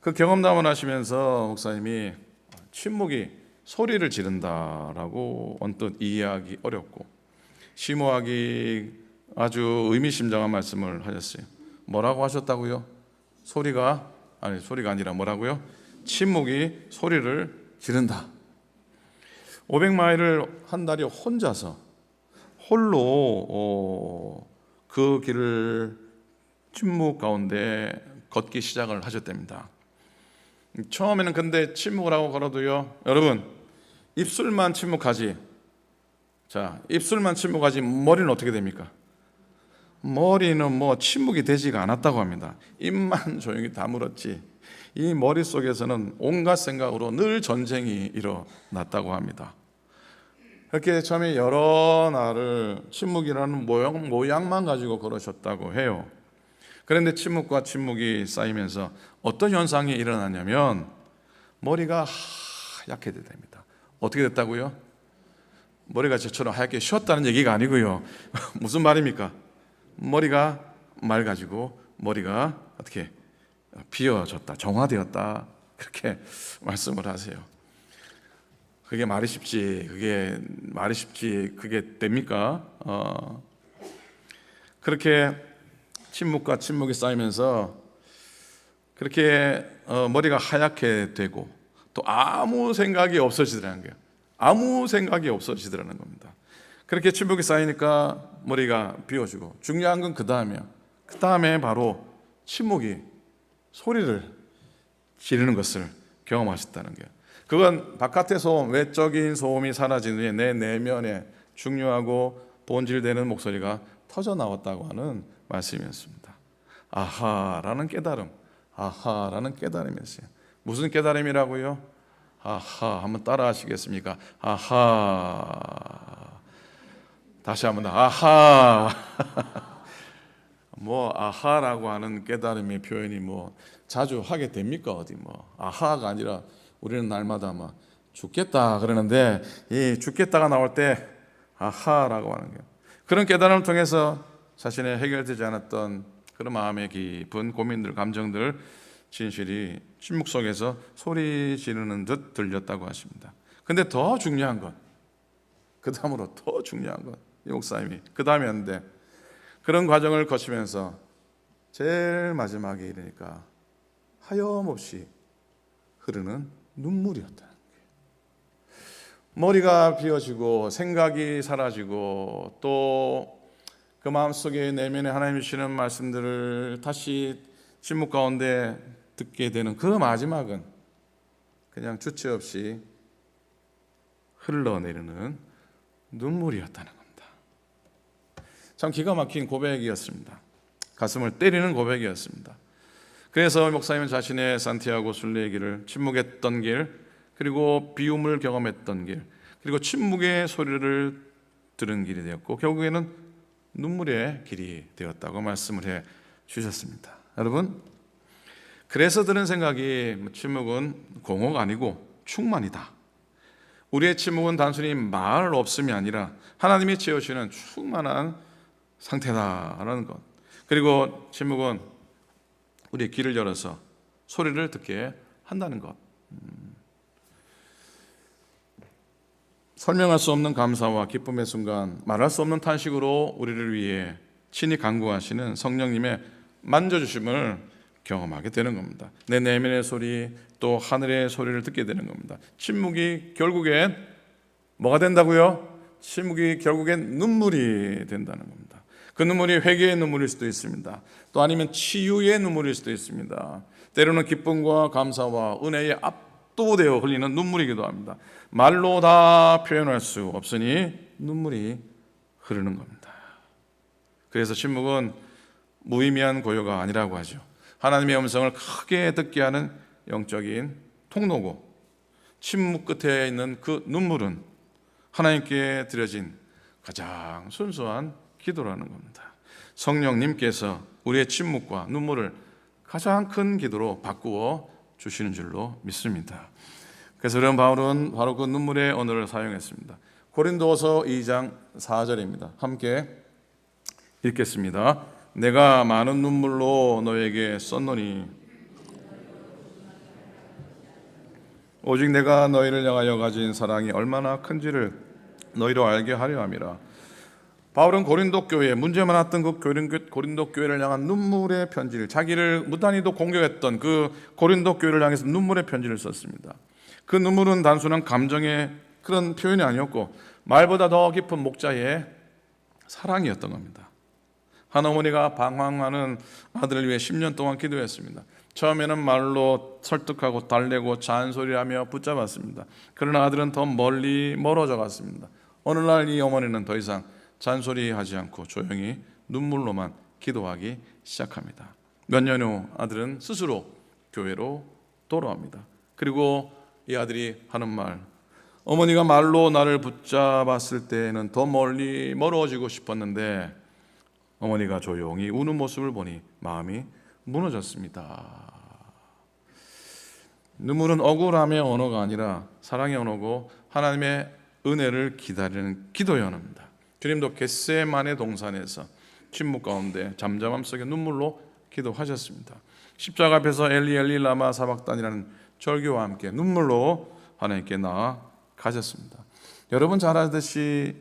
그 경험담을 하시면서 목사님이 침묵이 소리를 지른다라고 언뜻 이해하기 어렵고 심오하기 아주 의미심장한 말씀을 하셨어요. 뭐라고 하셨다고요? 소리가 아니라 뭐라고요? 침묵이 소리를 지른다. 500마일을 한 달이 혼자서 홀로 그 길을 침묵 가운데 걷기 시작을 하셨답니다. 처음에는 근데 침묵을 하고 걸어도요, 여러분 입술만 침묵하지. 자, 입술만 침묵하지 머리는 어떻게 됩니까? 머리는 침묵이 되지가 않았다고 합니다. 입만 조용히 다물었지 이 머릿속에서는 온갖 생각으로 늘 전쟁이 일어났다고 합니다. 그렇게 처음에 여러 날을 침묵이라는 모양만 가지고 걸으셨다고 해요. 그런데 침묵과 침묵이 쌓이면서 어떤 현상이 일어나냐면 머리가 하얗게 됩니다. 어떻게 됐다고요? 머리가 저처럼 하얗게 쉬었다는 얘기가 아니고요. 무슨 말입니까? 머리가 맑아지고 머리가 어떻게 비어졌다, 정화되었다, 그렇게 말씀을 하세요. 그게 말이 쉽지 그게 됩니까? 그렇게 침묵과 침묵이 쌓이면서 그렇게 머리가 하얗게 되고 또 아무 생각이 없어지더라는 거예요. 아무 생각이 없어지더라는 겁니다. 그렇게 침묵이 쌓이니까 머리가 비워지고 중요한 건 그 다음에 바로 침묵이 소리를 지르는 것을 경험하셨다는 거예요. 그건 바깥의 소음, 외적인 소음이 사라진 후에 내 내면에 중요하고 본질되는 목소리가 터져 나왔다고 하는 말씀이었습니다. 아하라는 깨달음이었어요. 무슨 깨달음이라고요? 아하, 한번 따라 하시겠습니까? 아하. 다시 한번 아하. 아하라고 하는 깨달음의 표현이 자주 하게 됩니까? 어디 아하가 아니라 우리는 날마다 죽겠다 그러는데 이 죽겠다가 나올 때 아하라고 하는 거예요. 그런 깨달음을 통해서 자신의 해결되지 않았던 그런 마음의 깊은 고민들, 감정들, 진실이 침묵 속에서 소리 지르는 듯 들렸다고 하십니다. 근데 더 중요한 건, 그 다음으로 더 중요한 건 이 목사님이 그 다음에 했는데 그런 과정을 거치면서 제일 마지막에 이르니까 하염없이 흐르는 눈물이었다는 거예요. 머리가 비어지고 생각이 사라지고 또 그 마음속에 내면에 하나님이 주시는 말씀들을 다시 침묵 가운데 듣게 되는 그 마지막은 그냥 주체 없이 흘러내리는 눈물이었다는 겁니다. 참 기가 막힌 고백이었습니다. 가슴을 때리는 고백이었습니다. 그래서 목사님은 자신의 산티아고 순례의 길을 침묵했던 길, 그리고 비움을 경험했던 길, 그리고 침묵의 소리를 들은 길이 되었고 결국에는 눈물의 길이 되었다고 말씀을 해 주셨습니다. 여러분, 그래서 드는 생각이 침묵은 공허가 아니고 충만이다. 우리의 침묵은 단순히 말 없음이 아니라 하나님이 채우시는 충만한 상태다라는 것. 그리고 침묵은 우리의 귀를 열어서 소리를 듣게 한다는 것. 설명할 수 없는 감사와 기쁨의 순간, 말할 수 없는 탄식으로 우리를 위해 친히 간구하시는 성령님의 만져주심을 경험하게 되는 겁니다. 내 내면의 소리, 또 하늘의 소리를 듣게 되는 겁니다. 침묵이 결국엔 뭐가 된다고요? 침묵이 결국엔 눈물이 된다는 겁니다. 그 눈물이 회개의 눈물일 수도 있습니다. 또 아니면 치유의 눈물일 수도 있습니다. 때로는 기쁨과 감사와 은혜에 압도되어 흘리는 눈물이기도 합니다. 말로 다 표현할 수 없으니 눈물이 흐르는 겁니다. 그래서 침묵은 무의미한 고요가 아니라고 하죠. 하나님의 음성을 크게 듣게 하는 영적인 통로고, 침묵 끝에 있는 그 눈물은 하나님께 드려진 가장 순수한 기도라는 겁니다. 성령님께서 우리의 침묵과 눈물을 가장 큰 기도로 바꾸어 주시는 줄로 믿습니다. 그래서 그런 바울은 바로 그 눈물의 언어를 사용했습니다. 고린도서 2장 4절입니다. 함께 읽겠습니다. 내가 많은 눈물로 너에게 썼노니 오직 내가 너희를 향하여 가진 사랑이 얼마나 큰지를 너희로 알게 하려 함이라. 바울은 고린도 교회, 문제 많았던 그 고린도 교회를 향한 눈물의 편지를, 자기를 무단히도 공격했던 그 고린도 교회를 향해서 눈물의 편지를 썼습니다. 그 눈물은 단순한 감정의 그런 표현이 아니었고 말보다 더 깊은 목자의 사랑이었던 겁니다. 한 어머니가 방황하는 아들을 위해 10년 동안 기도했습니다. 처음에는 말로 설득하고 달래고 잔소리하며 붙잡았습니다. 그러나 아들은 더 멀어져 갔습니다. 어느 날 이 어머니는 더 이상 잔소리하지 않고 조용히 눈물로만 기도하기 시작합니다. 몇 년 후 아들은 스스로 교회로 돌아옵니다. 그리고 이 아들이 하는 말, 어머니가 말로 나를 붙잡았을 때는 더 멀어지고 싶었는데 어머니가 조용히 우는 모습을 보니 마음이 무너졌습니다. 눈물은 억울함의 언어가 아니라 사랑의 언어고 하나님의 은혜를 기다리는 기도의 언어입니다. 주님도 겟세마네 동산에서 침묵 가운데 잠잠함 속에 눈물로 기도하셨습니다. 십자가 앞에서 엘리 엘리 라마 사박단이라는 절규와 함께 눈물로 하나님께 나아가셨습니다. 여러분 잘 아듯이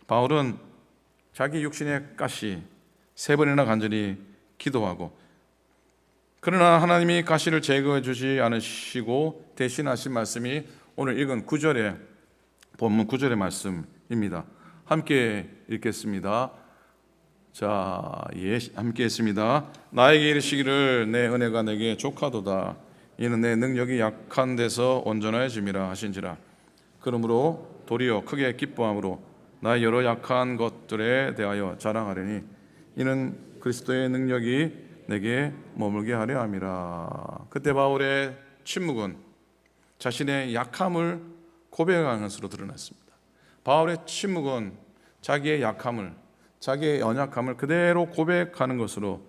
바울은 자기 육신의 가시 3번이나 간절히 기도하고, 그러나 하나님이 가시를 제거해 주지 않으시고 대신하신 말씀이 오늘 읽은 9절의 본문 9절의 말씀입니다. 함께 읽겠습니다. 자, 함께 했습니다. 나에게 이르시기를 내 은혜가 내게 족하도다. 이는 내 능력이 약한 데서 온전해짐이라 하신지라. 그러므로 도리어 크게 기뻐함으로 나의 여러 약한 것들에 대하여 자랑하려니 이는 그리스도의 능력이 내게 머물게 하려 함이라. 그때 바울의 침묵은 자신의 약함을 고백하는 것으로 드러났습니다. 바울의 침묵은 자기의 약함을, 자기의 연약함을 그대로 고백하는 것으로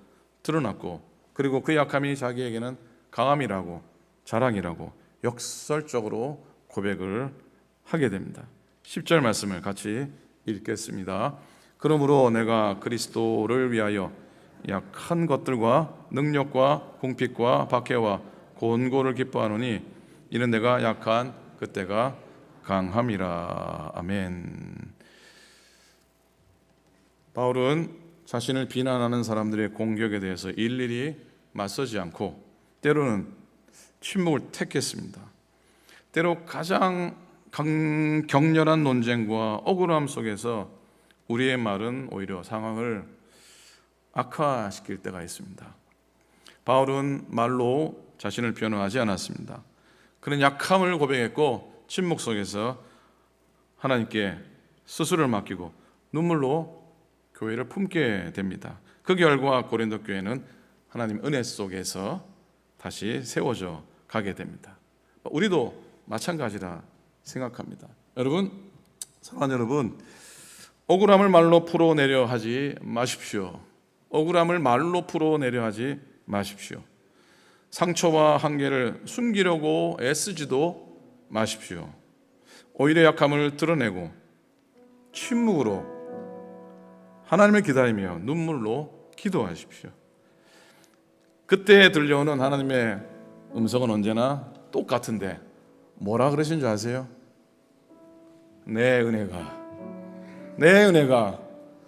드러났고, 그리고 그 약함이 자기에게는 강함이라고, 자랑이라고 역설적으로 고백을 하게 됩니다. 10절 말씀을 같이 읽겠습니다. 그러므로 내가 그리스도를 위하여 약한 것들과 능력과 궁핍과 박해와 곤고를 기뻐하노니 이는 내가 약한 그때가 강함이라. 아멘. 바울은 자신을 비난하는 사람들의 공격에 대해서 일일이 맞서지 않고 때로는 침묵을 택했습니다. 때로 가장 격렬한 논쟁과 억울함 속에서 우리의 말은 오히려 상황을 악화시킬 때가 있습니다. 바울은 말로 자신을 변호하지 않았습니다. 그는 약함을 고백했고 침묵 속에서 하나님께 스스로를 맡기고 눈물로 교회를 품게 됩니다. 그 결과 고린도 교회는 하나님 은혜 속에서 다시 세워져 가게 됩니다. 우리도 마찬가지라 생각합니다. 여러분, 사랑하는 여러분, 억울함을 말로 풀어내려 하지 마십시오. 억울함을 말로 풀어내려 하지 마십시오. 상처와 한계를 숨기려고 애쓰지도 마십시오. 오히려 약함을 드러내고 침묵으로 하나님을 기다리며 눈물로 기도하십시오. 그때 들려오는 하나님의 음성은 언제나 똑같은데 뭐라 그러신 줄 아세요? 내 은혜가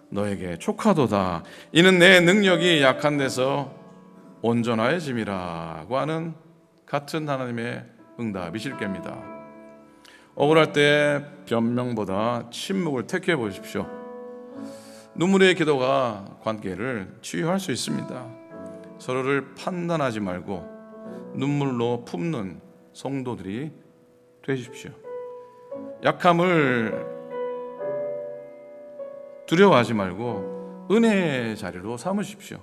너에게 족하도다. 이는 내 능력이 약한 데서 온전하여짐이라고 하는 같은 하나님의 응답이실 겁니다. 억울할 때 변명보다 침묵을 택해 보십시오. 눈물의 기도가 관계를 치유할 수 있습니다. 서로를 판단하지 말고 눈물로 품는 성도들이 되십시오. 약함을 두려워하지 말고 은혜의 자리로 삼으십시오.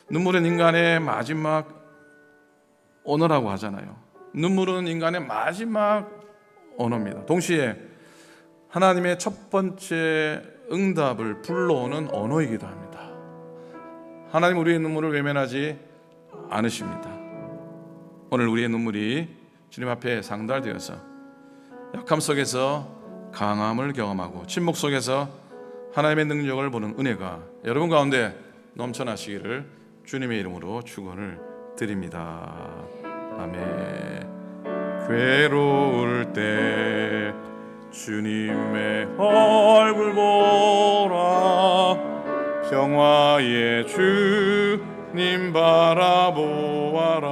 눈물은 인간의 마지막 언어라고 하잖아요. 눈물은 인간의 마지막 언어입니다. 동시에 하나님의 첫 번째 응답을 불러오는 언어이기도 합니다. 하나님 우리의 눈물을 외면하지 않으십니다. 오늘 우리의 눈물이 주님 앞에 상달되어서 약함 속에서 강함을 경험하고 침묵 속에서 하나님의 능력을 보는 은혜가 여러분 가운데 넘쳐나시기를 주님의 이름으로 축원을 드립니다. 아멘. 괴로울 때 주님의 얼굴 보라. 평화의 주님 바라보아라.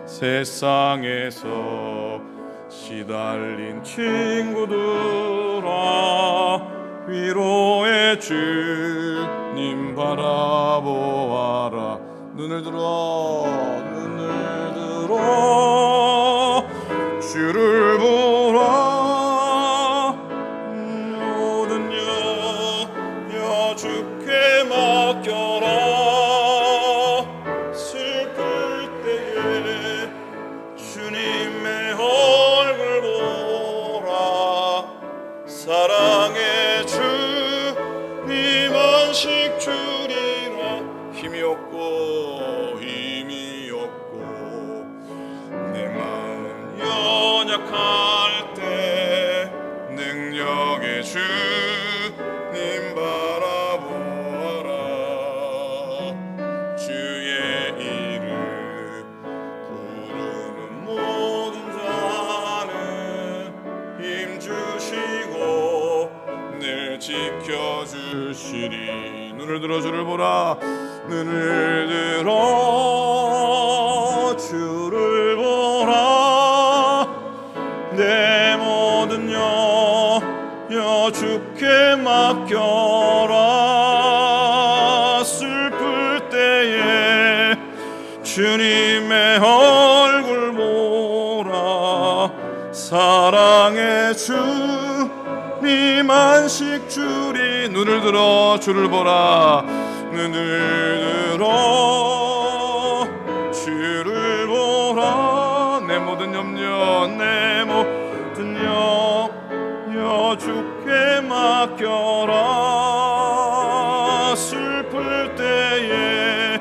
세상에서 시달린 친구들아, 위로의 주님 바라보아라. 눈을 들어 주를 보라. 모든 여 주께 맡겨라. 슬플 때에 주님의 얼굴 보라. 사랑의 주님 안식 주리라. 힘이 없고 내 마음 연약할 때 능력의 주님 바라보아라. 주의 이름 부르는 모든 자는 힘 주시고 늘 지켜주시리. 눈을 들어 주를 보라. 눈을 들어 주를 보라. 내 모든 여 주께 맡겨라. 슬플 때에 주님의 얼굴 보라. 사랑의 주님 안식 주리. 눈을 들어 주를 보라. 눈을 들어 주를 보라. 내 모든 염려 내 모든 여 주께 맡겨라. 슬플 때에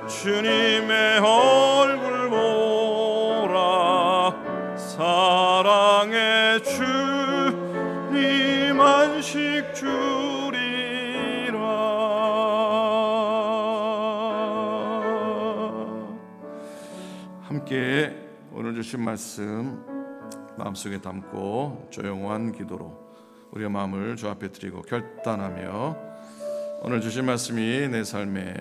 주님의 얼굴 보라. 사랑의 주님 안식 주리라. 함께 오늘 주신 말씀 마음속에 담고 조용한 기도로 우리의 마음을 주 앞에 드리고 결단하며 오늘 주신 말씀이 내 삶의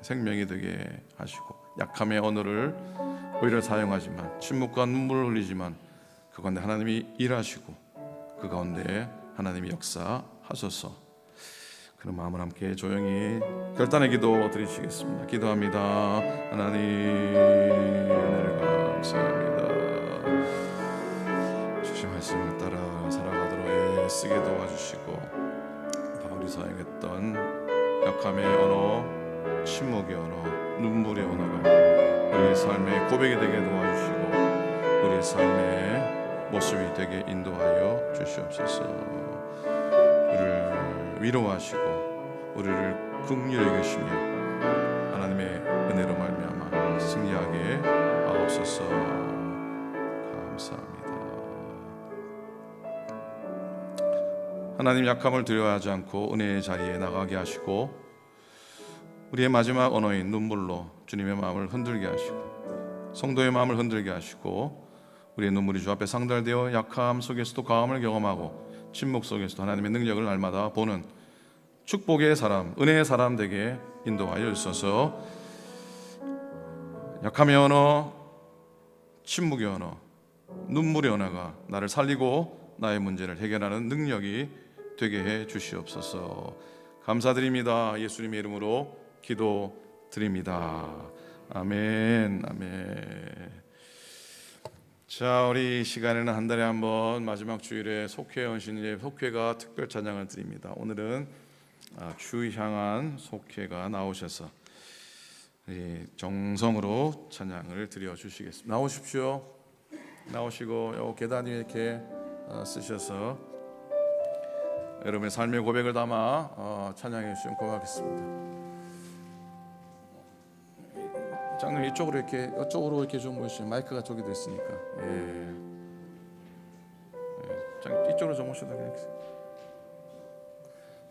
생명이 되게 하시고 약함의 언어를 오히려 사용하지만 침묵과 눈물을 흘리지만 그 가운데 하나님이 일하시고 그 가운데 하나님이 역사하소서. 그런 마음을 함께 조용히 결단의 기도 드리시겠습니다. 기도합니다. 하나님 은혜를 감사합니다. 주신 말씀을 따라 살아가도록 애쓰게 도와주시고 바울이 사용했던 약함의 언어, 침묵의 언어, 눈물의 언어가 우리의 삶의 고백이 되게 도와주시고 우리의 삶의 모습이 되게 인도하여 주시옵소서. 우리를 위로하시고 우리를 긍휼히 여기시며 하나님의 은혜로 말미암아 함께하게 하옵소서. 감사합니다. 하나님, 약함을 두려워하지 않고 은혜의 자리에 나가게 하시고 우리의 마지막 언어인 눈물로 주님의 마음을 흔들게 하시고 성도의 마음을 흔들게 하시고 우리의 눈물이 주 앞에 상달되어 약함 속에서도 강함을 경험하고 침묵 속에서도 하나님의 능력을 날마다 보는 축복의 사람, 은혜의 사람 되게 인도하여 주소서. 약함의 언어, 침묵의 언어, 눈물의 언어가 나를 살리고 나의 문제를 해결하는 능력이 되게 해 주시옵소서. 감사드립니다. 예수님의 이름으로 기도드립니다. 아멘. 아멘. 자, 우리 이 시간에는 한 달에 한 번 마지막 주일에 속회 헌신일에 속회가 특별 찬양을 드립니다. 오늘은 주 향한 속회가 나오셔서 정성으로 찬양을 드려 주시겠습니다. 나오십시오. 나오시고 요 계단 위에 이렇게 쓰셔서 여러분의 삶의 고백을 담아 찬양해 주시면 고맙겠습니다. 장님 이쪽으로 이렇게 좀 모시면 마이크가 저기도 있으니까. 예. 장님 이쪽으로 좀 모셔도 되겠습니다.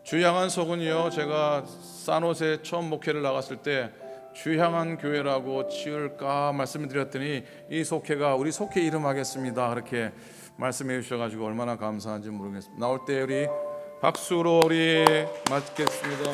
주향한 속은요, 제가 산호세 처음 목회를 나갔을 때 주향한 교회라고 지을까 말씀을 드렸더니 이 속회가 우리 속회 이름 하겠습니다 그렇게 말씀해 주셔가지고 얼마나 감사한지 모르겠습니다. 나올 때 우리 박수로 우리 맞겠습니다.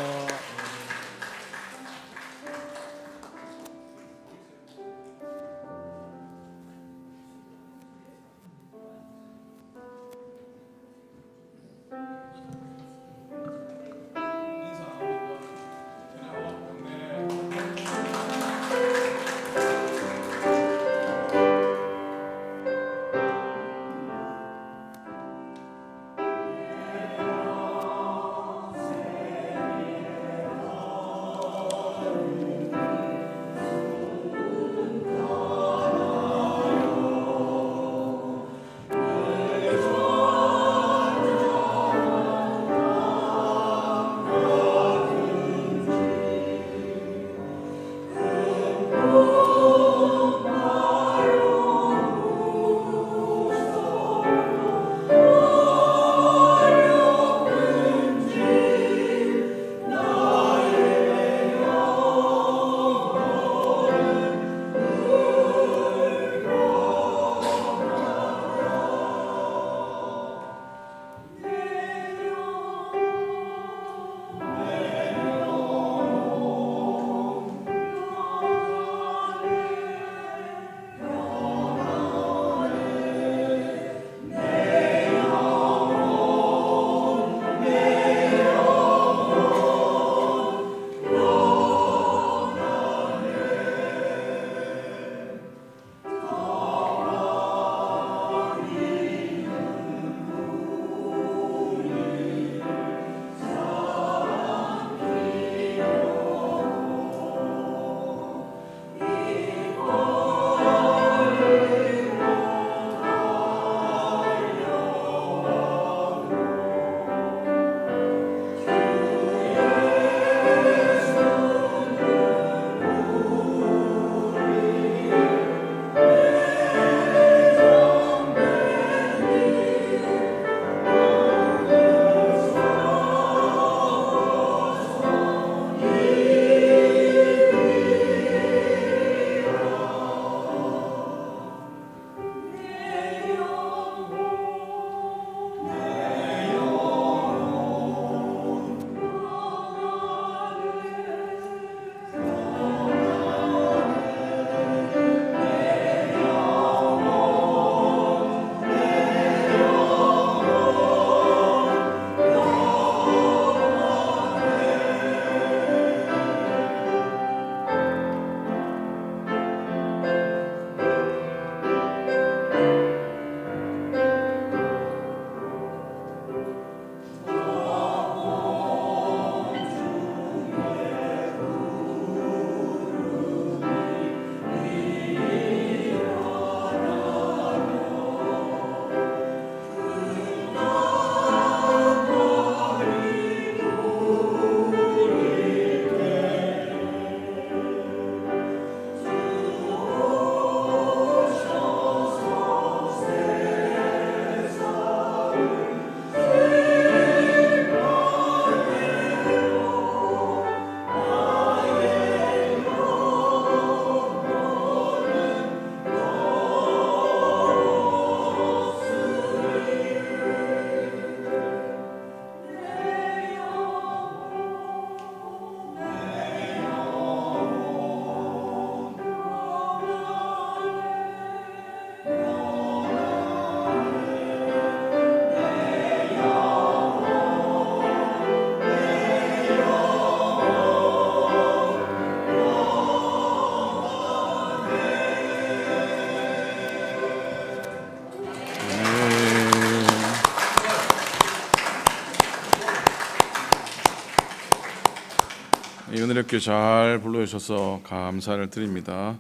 이렇게 잘 불러주셔서 감사를 드립니다.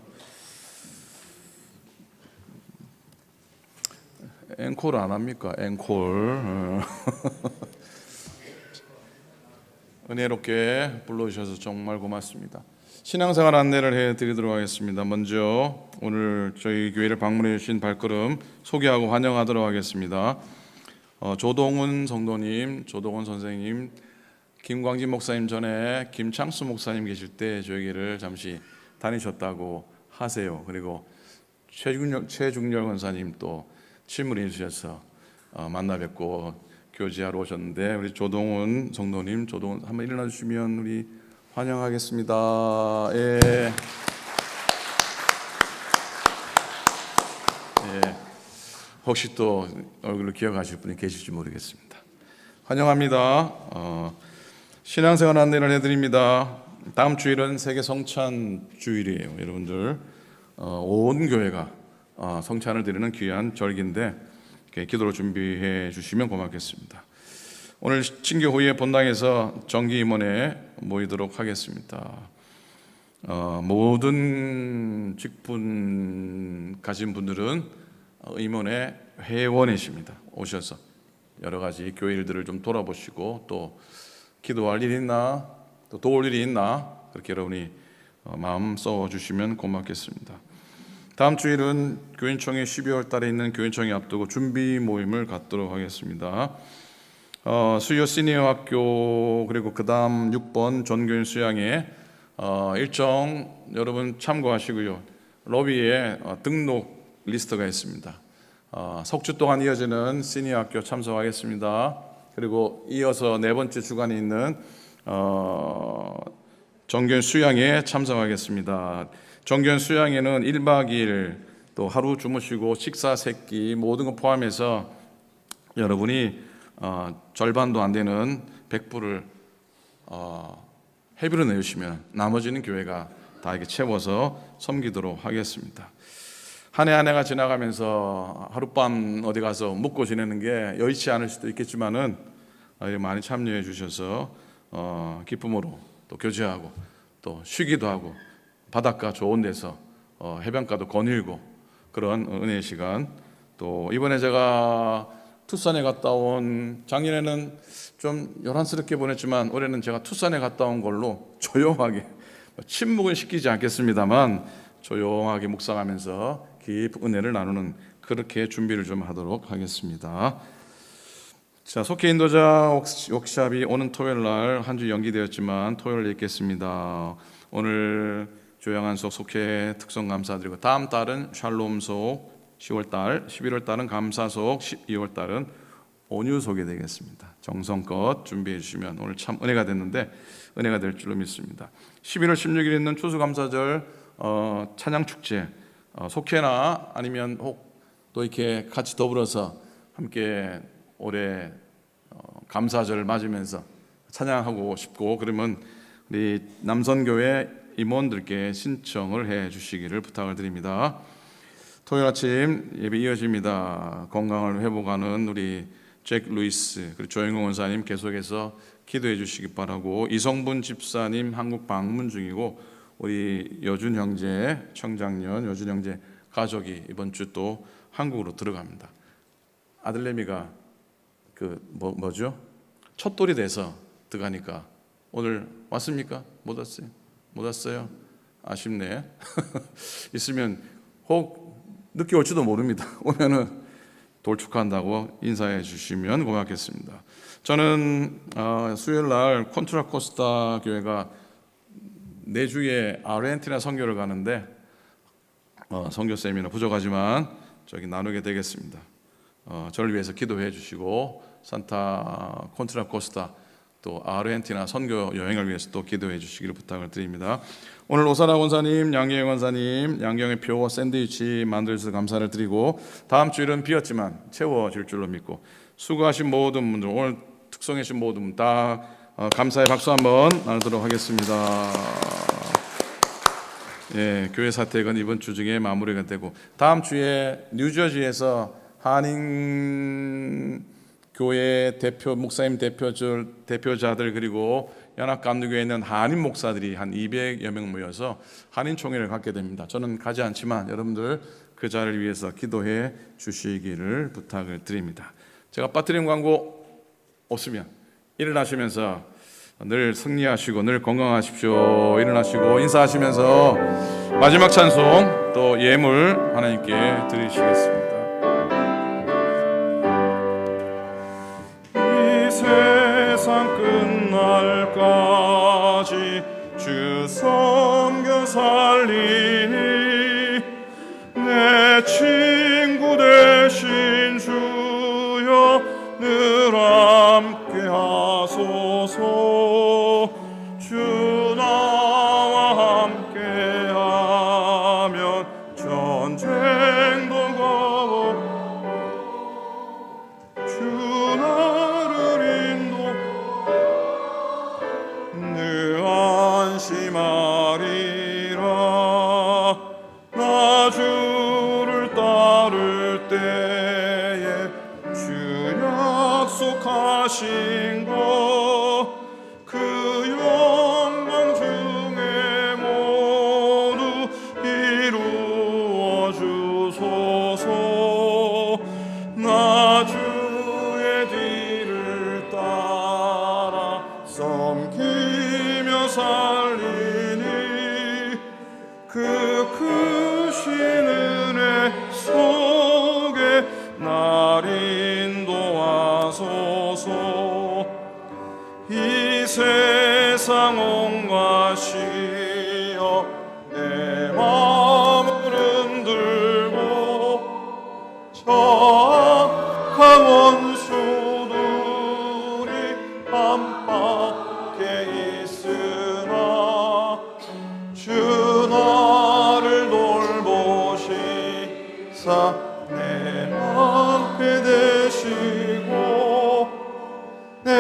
앵콜 안 합니까? 앵콜. 은혜롭게 불러주셔서 정말 고맙습니다. 신앙생활 안내를 해드리도록 하겠습니다. 먼저 오늘 저희 교회를 방문해 주신 발걸음 소개하고 환영하도록 하겠습니다. 조동훈 성도님, 조동훈 선생님, 김광진 목사님 전에 김창수 목사님 계실 때 저희를 잠시 다니셨다고 하세요. 그리고 최중렬 권사님 또 친문해 주셔서 만나 뵙고 교제하러 오셨는데, 우리 조동훈 성도님, 조동훈 한번 일어나 주시면 우리 환영하겠습니다. 예. 예. 혹시 또 얼굴을 기억하실 분이 계실지 모르겠습니다. 환영합니다. 신앙생활 안내를 해드립니다. 다음 주일은 세계 성찬 주일이에요. 여러분들 온 교회가 성찬을 드리는 귀한 절기인데 기도로 준비해 주시면 고맙겠습니다. 오늘 친교 후에 본당에서 정기 임원회 모이도록 하겠습니다. 모든 직분 가진 분들은 임원회 회원이십니다. 오셔서 여러 가지 교회 일들을 좀 돌아보시고 또 기도할 일이 있나 또 도울 일이 있나 그렇게 여러분이 마음 써주시면 고맙겠습니다. 다음 주일은 교인총회 12월 달에 있는 교인총회 앞두고 준비 모임을 갖도록 하겠습니다. 수요 시니어 학교 그리고 그 다음 6번 전교인 수양회 일정 여러분 참고하시고요. 로비에 등록 리스트가 있습니다. 석주 동안 이어지는 시니어 학교 참석하겠습니다. 그리고 이어서 네 번째 주간에 있는 정교인 수양회에 참석하겠습니다. 정교인 수양회는 1박 2일 또 하루 주무시고 식사 세끼 모든 것 포함해서 여러분이 절반도 안 되는 100불을 회비로 내주시면 나머지는 교회가 다 이렇게 채워서 섬기도록 하겠습니다. 한 해 한 해가 지나가면서 하룻밤 어디 가서 묵고 지내는 게 여의치 않을 수도 있겠지만은 많이 참여해 주셔서 기쁨으로 또 교제하고 또 쉬기도 하고 바닷가 좋은 데서 해변가도 거닐고 그런 은혜의 시간, 또 이번에 제가 투싼에 갔다 온, 작년에는 좀 요란스럽게 보냈지만 올해는 제가 투싼에 갔다 온 걸로 조용하게, 침묵은 시키지 않겠습니다만 조용하게 묵상하면서 깊은 은혜를 나누는 그렇게 준비를 좀 하도록 하겠습니다. 자, 속회 인도자 워크숍이 오는 토요일 날 한 주 연기되었지만 토요일 있겠습니다. 오늘 조양한 속회 특성 감사드리고 다음 달은 샬롬속 10월 달, 11월 달은 감사속, 12월 달은 온유속이 되겠습니다. 정성껏 준비해 주시면 오늘 참 은혜가 됐는데 은혜가 될 줄로 믿습니다. 11월 16일 있는 추수감사절 찬양축제, 속회나 아니면 혹 또 이렇게 같이 더불어서 함께 올해 감사절을 맞으면서 찬양하고 싶고 그러면 우리 남선교회 임원들께 신청을 해 주시기를 부탁을 드립니다. 토요일 아침 예배 이어집니다. 건강을 회복하는 우리 잭 루이스 그리고 조영호 원사님 계속해서 기도해 주시기 바라고, 이성분 집사님 한국 방문 중이고 우리 여준 형제 청장년 여준 형제 가족이 이번 주 또 한국으로 들어갑니다. 아들내미가 뭐죠? 첫돌이 돼서 들어가니까 오늘 왔습니까? 못 왔어요? 못 왔어요? 아쉽네. 있으면 혹 늦게 올지도 모릅니다. 오면은 돌 축하한다고 인사해 주시면 고맙겠습니다. 저는 수요일 날 콘트라 코스타 교회가 내주에 아르헨티나 선교를 가는데 선교 세미나 부족하지만 저기 나누게 되겠습니다. 저를 위해서 기도해 주시고 산타 콘트라 코스타 또 아르헨티나 선교 여행을 위해서 또 기도해 주시기를 부탁을 드립니다. 오늘 오사라 권사님, 양경영 권사님, 양경의 표 샌드위치 만들어서 감사를 드리고 다음 주일은 비었지만 채워질 줄로 믿고 수고하신 모든 분들, 오늘 특성해주신 모든 분 다 감사의 박수 한번 나누도록 하겠습니다. 예, 교회 사택은 이번 주 중에 마무리가 되고 다음 주에 뉴저지에서 한인 교회 대표 목사님 대표자들 그리고 연합감리교회에 있는 한인 목사들이 한 200여 명 모여서 한인 총회를 갖게 됩니다. 저는 가지 않지만 여러분들 그 자리를 위해서 기도해 주시기를 부탁을 드립니다. 제가 빠뜨린 광고 없으면 일어나시면서 늘 승리하시고 늘 건강하십시오. 일어나시고 인사하시면서 마지막 찬송 또 예물 하나님께 드리시겠습니다. 이 세상 끝날까지 주 섬겨 살리니 내 친구 되신 주여 늘 함께 하소서. 주 나와 함께 하면 전쟁도 가고 주 나를 인도 늘 안심하리라. 나 주를 따를 때에 주 약속하신 것 그 영광 중에 모두 이루어 주소서. 나 주의 뒤를 따라 섬기며 살리니 그 크신 은혜 속에 날 인도하소서. 이 세상 온 것이여 내 마음을 흔들고 저악한 원수들이 깜빡해 있으나 주 나를 돌보시사 내 앞에 되시고 내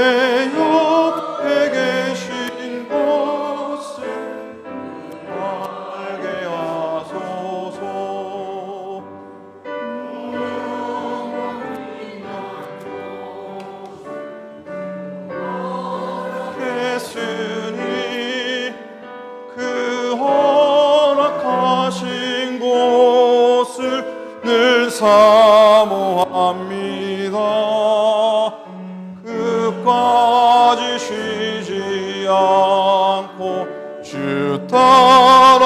옆에 계신 것을 알게 하소서. 했으니 그 허락하신 곳을 늘 사모합니다. 끝까지 쉬지 않고 주 따라가리니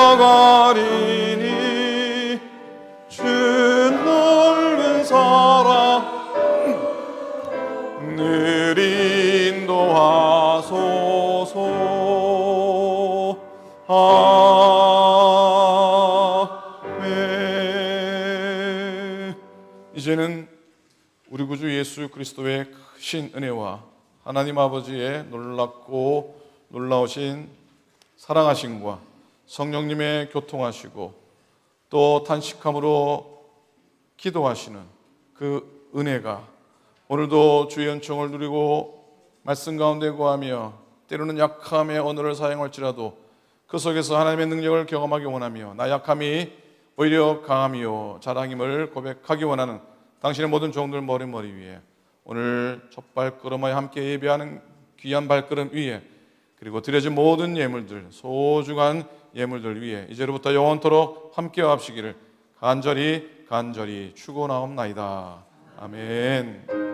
주 넓은 사랑 늘 인도하소서. 아멘. 이제는 우리 구주 예수 그리스도의 크신 은혜와 하나님 아버지의 놀랍고 놀라우신 사랑하심과 성령님의 교통하시고 또 탄식함으로 기도하시는 그 은혜가 오늘도 주의 은총을 누리고 말씀 가운데 구하며 때로는 약함의 언어를 사용할지라도 그 속에서 하나님의 능력을 경험하기 원하며 나 약함이 오히려 강함이요 자랑임을 고백하기 원하는 당신의 모든 종들 머리 위에 오늘 첫 발걸음에 함께 예배하는 귀한 발걸음 위에 그리고 드려진 모든 예물들 소중한 예물들 위에 이제로부터 영원토록 함께 합시기를 간절히 축원하옵나이다. 아멘.